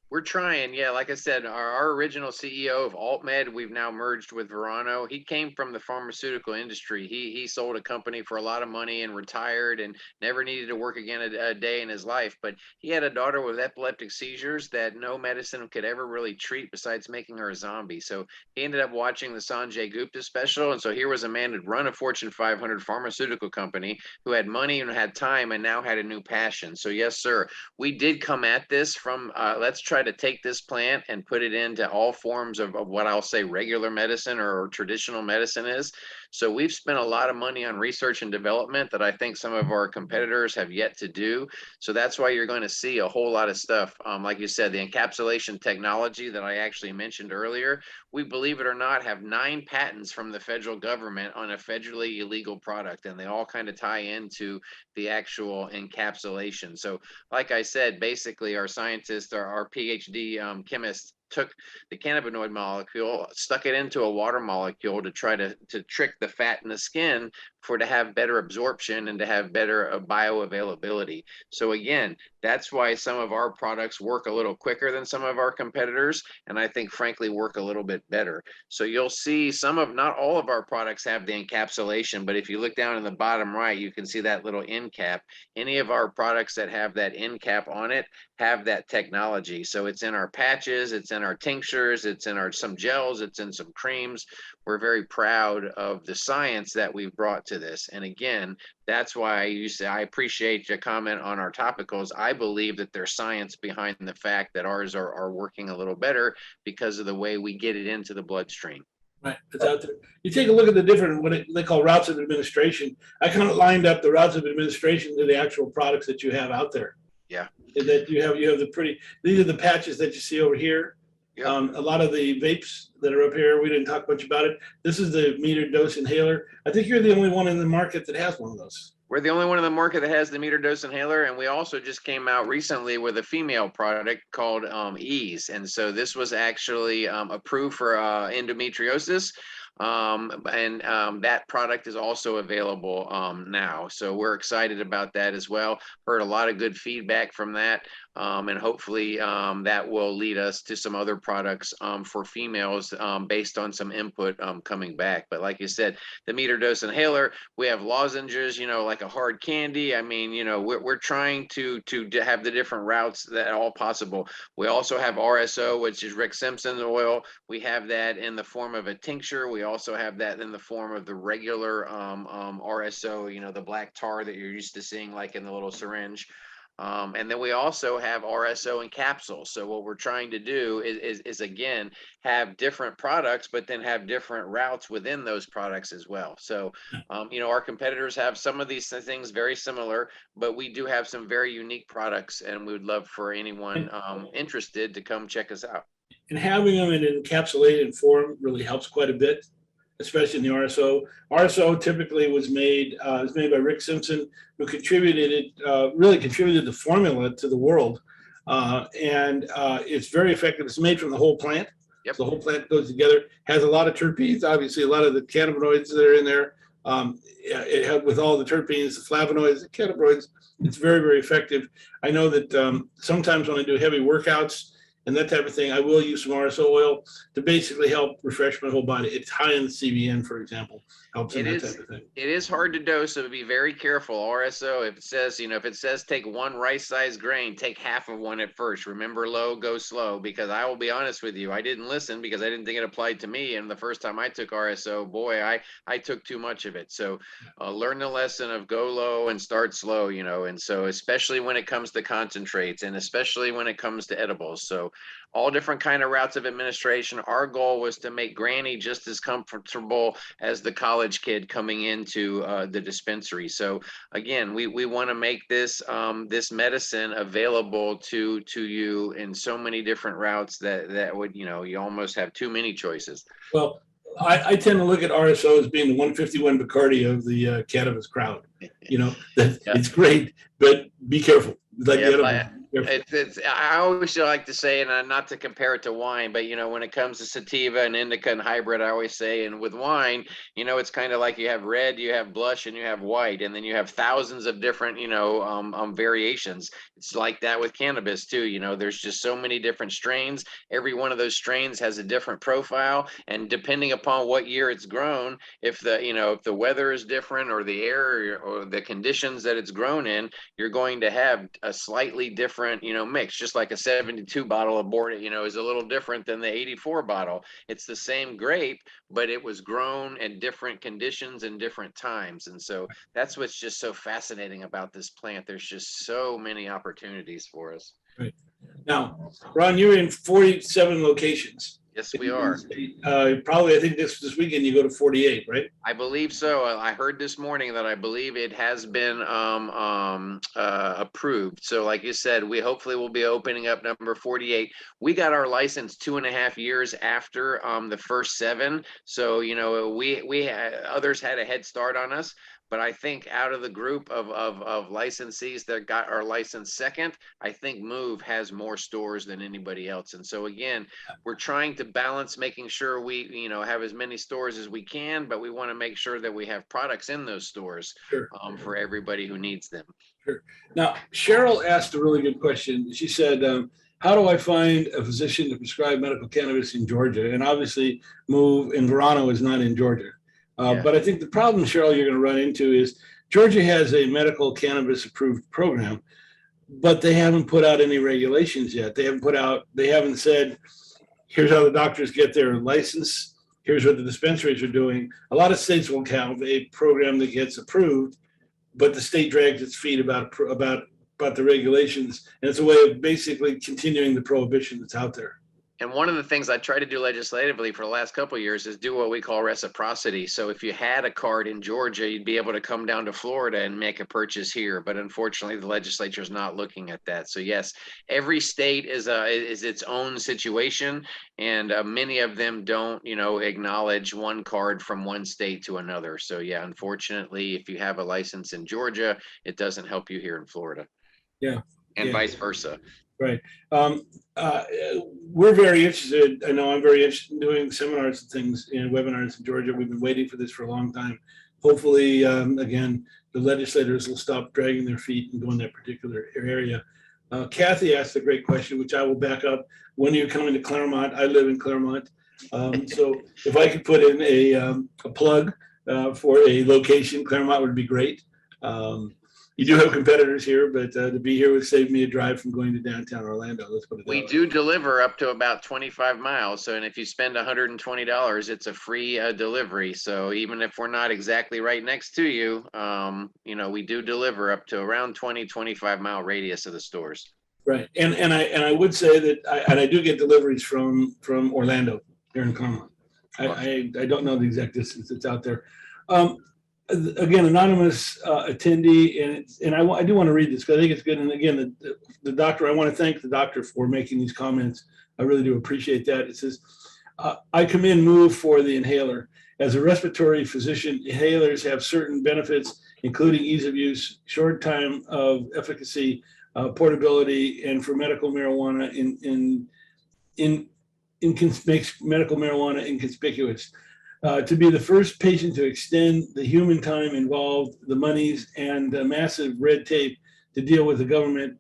We're trying, yeah. Like I said, our original CEO of AltMed, we've now merged with Verano. He came from the pharmaceutical industry. He sold a company for a lot of money and retired and never needed to work again a day in his life. But he had a daughter with epileptic seizures that no medicine could ever really treat besides making her a zombie. So he ended up watching the Sanjay Gupta special. And so here was a man who'd run a Fortune 500 pharmaceutical company, who had money and had time and now had a new passion. So yes, sir, we did come at this from, let's try to take this plant and put it into all forms of what I'll say regular medicine or traditional medicine is. So we've spent a lot of money on research and development that I think some of our competitors have yet to do. So that's why you're going to see a whole lot of stuff. Like you said, the encapsulation technology that I actually mentioned earlier, we, believe it or not, have 9 patents from the federal government on a federally illegal product, and they all kind of tie into the actual encapsulation. So like I said, basically our scientists, our PhD chemists, took the cannabinoid molecule, stuck it into a water molecule to try to trick the fat in the skin to have better absorption and to have better bioavailability. So again, that's why some of our products work a little quicker than some of our competitors, and I think frankly work a little bit better. So you'll see not all of our products have the encapsulation, but if you look down in the bottom right, you can see that little end cap. Any of our products that have that end cap on it have that technology. So it's in our patches, it's in our tinctures, it's in some gels, it's in some creams. We're very proud of the science that we've brought to into this. And again, that's why you say, I appreciate your comment on our topicals. I believe that there's science behind the fact that ours are working a little better because of the way we get it into the bloodstream. Right, it's out there. You take a look at the different, they call routes of administration. I kind of lined up the routes of administration to the actual products that you have out there. Yeah. And that you have these are the patches that you see over here. Yep. A lot of the vapes that are up here, we didn't talk much about it. This is the metered dose inhaler. I think you're the only one in the market that has one of those. We're the only one in the market that has the meter dose inhaler, and we also just came out recently with a female product called Ease. And so this was actually approved for endometriosis. That product is also available now. So we're excited about that as well. Heard a lot of good feedback from that. And hopefully that will lead us to some other products for females based on some input coming back. But like you said, the meter dose inhaler, we have lozenges, like a hard candy. I mean, we're trying to have the different routes that are all possible. We also have RSO, which is Rick Simpson's oil. We have that in the form of a tincture. We also have that in the form of the regular RSO, the black tar that you're used to seeing like in the little syringe. And then we also have RSO in capsules. So what we're trying to do is again, have different products, but then have different routes within those products as well. So, our competitors have some of these things very similar, but we do have some very unique products, and we would love for anyone interested to come check us out. And having them in an encapsulated form really helps quite a bit, especially in the RSO. RSO typically was made by Rick Simpson, who really contributed the formula to the world. And it's very effective. It's made from the whole plant. Yep. So the whole plant goes together, has a lot of terpenes, obviously a lot of the cannabinoids that are in there. It had with all the terpenes, the flavonoids, the cannabinoids, it's very, very effective. I know that sometimes when I do heavy workouts, and that type of thing, I will use some RSO oil to basically help refresh my whole body. It's high in the CBN, for example, helps in that type of thing. It is hard to dose, so be very careful. RSO, if it says take one rice-sized grain, take half of one at first. Remember, low, go slow, because I will be honest with you, I didn't listen because I didn't think it applied to me. And the first time I took RSO, boy, I took too much of it. So learn the lesson of go low and start slow, and so especially when it comes to concentrates and especially when it comes to edibles. So all different kind of routes of administration. Our goal was to make Granny just as comfortable as the college kid coming into the dispensary. So again, we want to make this this medicine available to you in so many different routes that would, you almost have too many choices. Well, I tend to look at RSO as being the 151 Bacardi of the cannabis crowd. It's great, but be careful. Like I always like to say, and not to compare it to wine, but when it comes to sativa and indica and hybrid, I always say, and with wine, it's kind of like you have red, you have blush, and you have white, and then you have thousands of different, variations. It's like that with cannabis too. There's just so many different strains. Every one of those strains has a different profile, and depending upon what year it's grown, if the weather is different or the air or the conditions that it's grown in, you're going to have a slightly different mix. Just like a 72 bottle of Bordeaux is a little different than the 84 bottle. It's the same grape, but it was grown in different conditions and different times. And so that's what's just so fascinating about this plant. There's just so many opportunities for us. Right. Now, Ron, you're in 47 locations. Yes, we are. Probably, I think this weekend you go to 48, right? I believe so. I heard this morning that I believe it has been approved. So like you said, we hopefully will be opening up number 48. We got our license 2.5 years after the first 7. So, we others had a head start on us. But I think out of the group of licensees that got our license second, I think MUV has more stores than anybody else. And so again, we're trying to balance making sure we, have as many stores as we can, but we want to make sure that we have products in those stores for everybody who needs them. Sure. Now, Cheryl asked a really good question. She said, how do I find a physician to prescribe medical cannabis in Georgia? And obviously MUV and Verano is not in Georgia. But I think the problem, Cheryl, you're going to run into is Georgia has a medical cannabis approved program, but they haven't put out any regulations yet. They haven't said, here's how the doctors get their license. here's what the dispensaries are doing. A lot of states will have a program that gets approved, but the state drags its feet about the regulations, and it's a way of basically continuing the prohibition that's out there. And one of the things I try to do legislatively for the last couple of years is do what we call reciprocity. So if you had a card in Georgia, you'd be able to come down to Florida and make a purchase here. But unfortunately, the legislature is not looking at that. So yes, every state is its own situation, and many of them don't, acknowledge one card from one state to another. So yeah, unfortunately, if you have a license in Georgia, it doesn't help you here in Florida. Yeah. And vice versa. Right. We're very interested. I know I'm very interested in doing seminars and things and webinars in Georgia. We've been waiting for this for a long time. Hopefully, again, the legislators will stop dragging their feet and go in that particular area. Kathy asked a great question, which I will back up. When are you coming to Claremont? I live in Claremont. So if I could put in a plug for a location, Claremont would be great. You do have competitors here, but to be here would save me a drive from going to downtown Orlando. Let's put it that way. We do deliver up to about 25 miles. So, and if you spend $120, it's a free delivery. So even if we're not exactly right next to you, we do deliver up to around 25 mile radius of the stores. Right. And I would say that I do get deliveries from Orlando here in Claremont. I don't know the exact distance that's out there. Again, anonymous attendee, and I do want to read this because I think it's good. And again, the doctor, I want to thank the doctor for making these comments. I really do appreciate that. It says, I commend MUV for the inhaler. As a respiratory physician, inhalers have certain benefits, including ease of use, short time of efficacy, portability, and for medical marijuana makes medical marijuana inconspicuous. To be the first patient to extend the human time involved, the monies, and the massive red tape to deal with the government,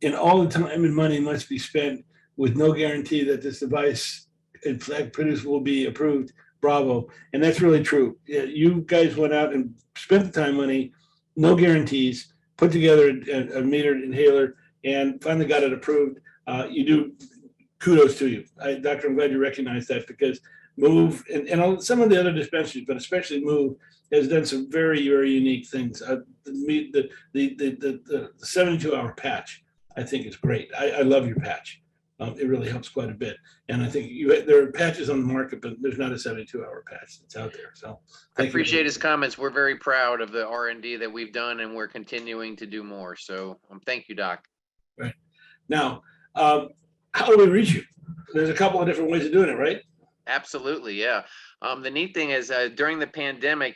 and all the time and money must be spent with no guarantee that this device, in fact, produced will be approved. Bravo. And that's really true. You guys went out and spent the time, money, no guarantees, put together a metered inhaler, and finally got it approved. You do, kudos to you. Doctor, I'm glad you recognize that, because MUV and some of the other dispensaries, but especially MUV, has done some very, very unique things. The 72-hour patch, I think, is great. I love your patch. It really helps quite a bit. And I think there are patches on the market, but there's not a 72-hour patch that's out there. So I appreciate his comments. We're very proud of the R&D that we've done, and we're continuing to do more. So thank you, Doc. Right. Now, how do we reach you? There's a couple of different ways of doing it, right? Absolutely, yeah. The neat thing is during the pandemic,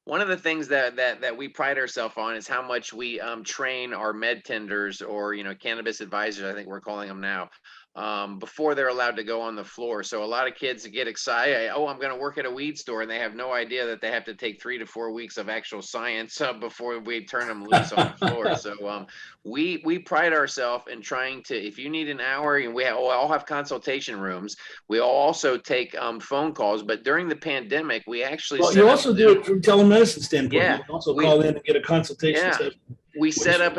one of the things that we pride ourselves on is how much we train our med tenders, or cannabis advisors, I think we're calling them now, before they're allowed to go on the floor. So a lot of kids get excited. Oh, I'm going to work at a weed store, and they have no idea that they have to take 3 to 4 weeks of actual science before we turn them loose on the floor. So we pride ourselves in trying to, if you need an hour, and we all have consultation rooms. We also take phone calls, but during the pandemic, we actually you also do it from telemedicine standpoint. Yeah, you can also call in and get a consultation session. We set up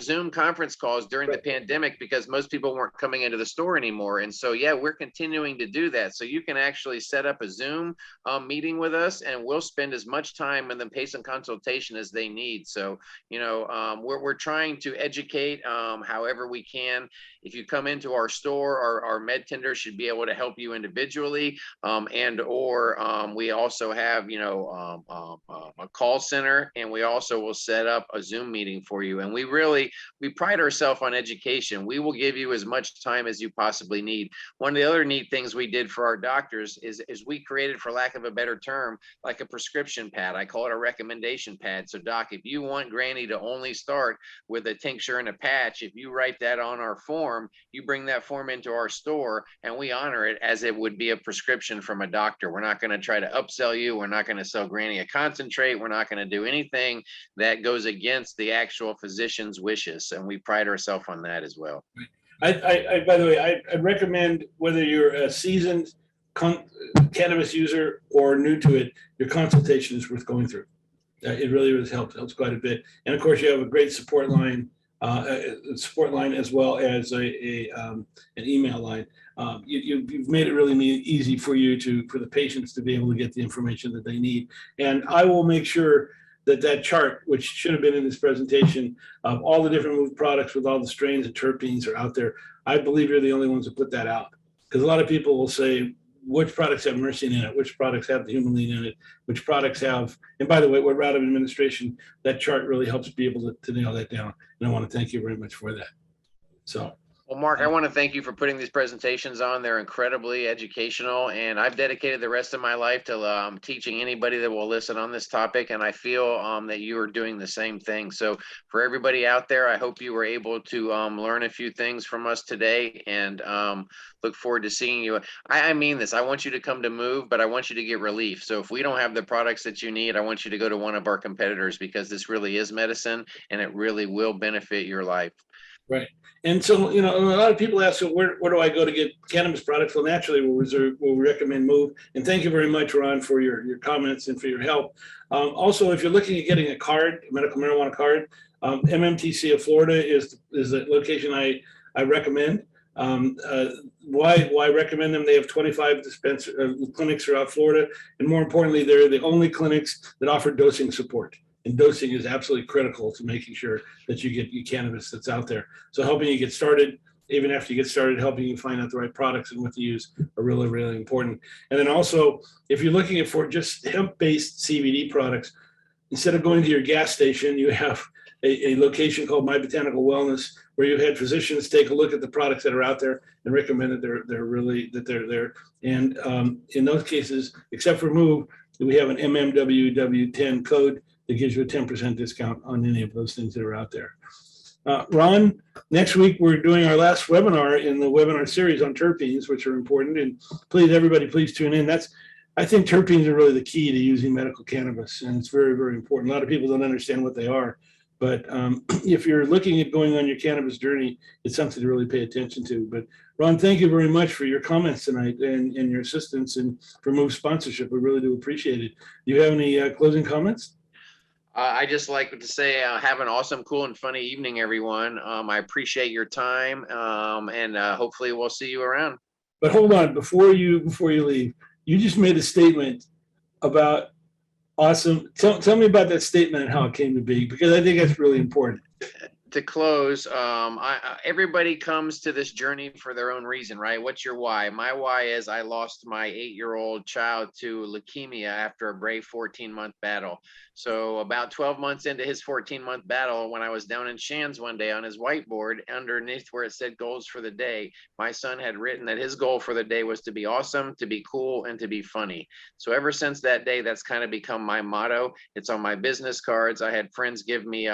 Zoom conference calls during the pandemic because most people weren't coming into the store anymore. And so, yeah, we're continuing to do that. So you can actually set up a Zoom meeting with us, and we'll spend as much time in the patient consultation as they need. So, we're trying to educate however we can. If you come into our store, our med tender should be able to help you individually, or we also have, a call center, and we also will set up a Zoom meeting for you. And we pride ourselves on education. We will give you as much time as you possibly need. One of the other neat things we did for our doctors is we created, for lack of a better term, like a prescription pad. I call it a recommendation pad. So doc, if you want Granny to only start with a tincture and a patch, if you write that on our form, you bring that form into our store, and we honor it as it would be a prescription from a doctor. We're not going to try to upsell you. We're not going to sell Granny a concentrate. We're not going to do anything that goes against the actual physician's wishes, and we pride ourselves on that as well. By the way, I recommend, whether you're a seasoned cannabis user or new to it, your consultation is worth going through. It really helps quite a bit. And of course, you have a great support line a support line as well as an email line. You've made it really easy for the patients to be able to get the information that they need. And I will make sure that chart, which should have been in this presentation, of all the different MUV products with all the strains and terpenes are out there. I believe you're the only ones that put that out, because a lot of people will say, which products have myrcene in it, which products have the humulene in it, which products have, and by the way, what route of administration, that chart really helps be able to nail that down. And I want to thank you very much for that. So. Well, Mark, I want to thank you for putting these presentations on. They're incredibly educational, and I've dedicated the rest of my life to teaching anybody that will listen on this topic, and I feel that you are doing the same thing. So for everybody out there, I hope you were able to learn a few things from us today, and look forward to seeing you. I mean this. I want you to come to MUV, but I want you to get relief. So if we don't have the products that you need, I want you to go to one of our competitors, because this really is medicine, and it really will benefit your life. Right. And so, a lot of people ask, so where do I go to get cannabis products? Well, naturally, we'll recommend MUV. And thank you very much, Ron, for your comments and for your help. Also, if you're looking at getting a card, a medical marijuana card, MMTC of Florida is the location I recommend. Why recommend them? They have 25 clinics throughout Florida. And more importantly, they're the only clinics that offer dosing support. And dosing is absolutely critical to making sure that you get your cannabis that's out there. So helping you get started, even after you get started, helping you find out the right products and what to use are really, really important. And then also, if you're looking for just hemp-based CBD products, instead of going to your gas station, you have a location called My Botanical Wellness, where you've had physicians take a look at the products that are out there and recommend that they're there. And in those cases, except for MUV, we have an MMWW10 code that gives you a 10% discount on any of those things that are out there. Ron, next week we're doing our last webinar in the webinar series on terpenes, which are important. And please, everybody, please tune in. I think terpenes are really the key to using medical cannabis, and it's very, very important. A lot of people don't understand what they are, but if you're looking at going on your cannabis journey, it's something to really pay attention to. But Ron, thank you very much for your comments tonight and your assistance and for MUV sponsorship. We really do appreciate it. Do you have any closing comments? I just like to say, have an awesome, cool, and funny evening, everyone. I appreciate your time, and hopefully we'll see you around. But hold on, before you leave, you just made a statement about awesome. Tell me about that statement and how it came to be, because I think that's really important. To close, everybody comes to this journey for their own reason, right? What's your why? My why is I lost my 8-year-old child to leukemia after a brave 14-month battle. So about 12 months into his 14-month battle, when I was down in Shands one day on his whiteboard, underneath where it said goals for the day, my son had written that his goal for the day was to be awesome, to be cool, and to be funny. So ever since that day, that's kind of become my motto. It's on my business cards. I had friends give me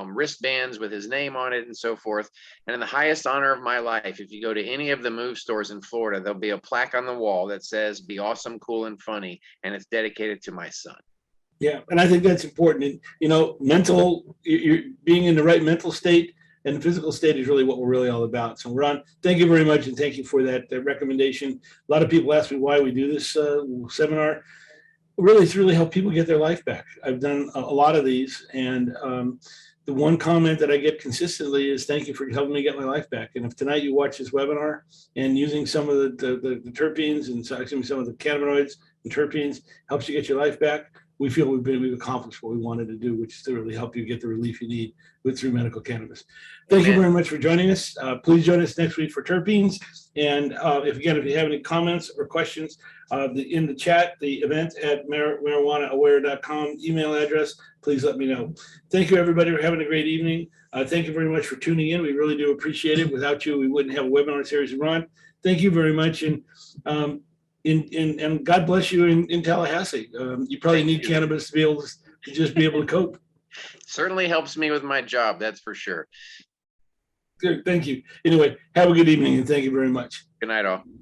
wristbands with his name on it and so forth. And in the highest honor of my life, if you go to any of the MUV stores in Florida, there'll be a plaque on the wall that says be awesome, cool, and funny. And it's dedicated to my son. Yeah, and I think that's important. And, you're being in the right mental state and the physical state is really what we're really all about. So Ron, thank you very much. And thank you for that recommendation. A lot of people ask me why we do this seminar. Really, it's really helped people get their life back. I've done a lot of these, and the one comment that I get consistently is thank you for helping me get my life back. And if tonight you watch this webinar and using some of the terpenes and some of the cannabinoids and terpenes helps you get your life back, we feel we've accomplished what we wanted to do, which is to really help you get the relief you need through medical cannabis. Thank you very much for joining us. Please join us next week for terpenes. And if you have any comments or questions, in the chat, the event at marijuanaaware.com email address, please let me know. Thank you, everybody, for having a great evening. Thank you very much for tuning in. We really do appreciate it. Without you, we wouldn't have a webinar series run. Thank you very much. And God bless you in Tallahassee. You probably need cannabis to be able to just be able to cope. Certainly helps me with my job, that's for sure. Good, thank you. Anyway, have a good evening and thank you very much. Good night, all.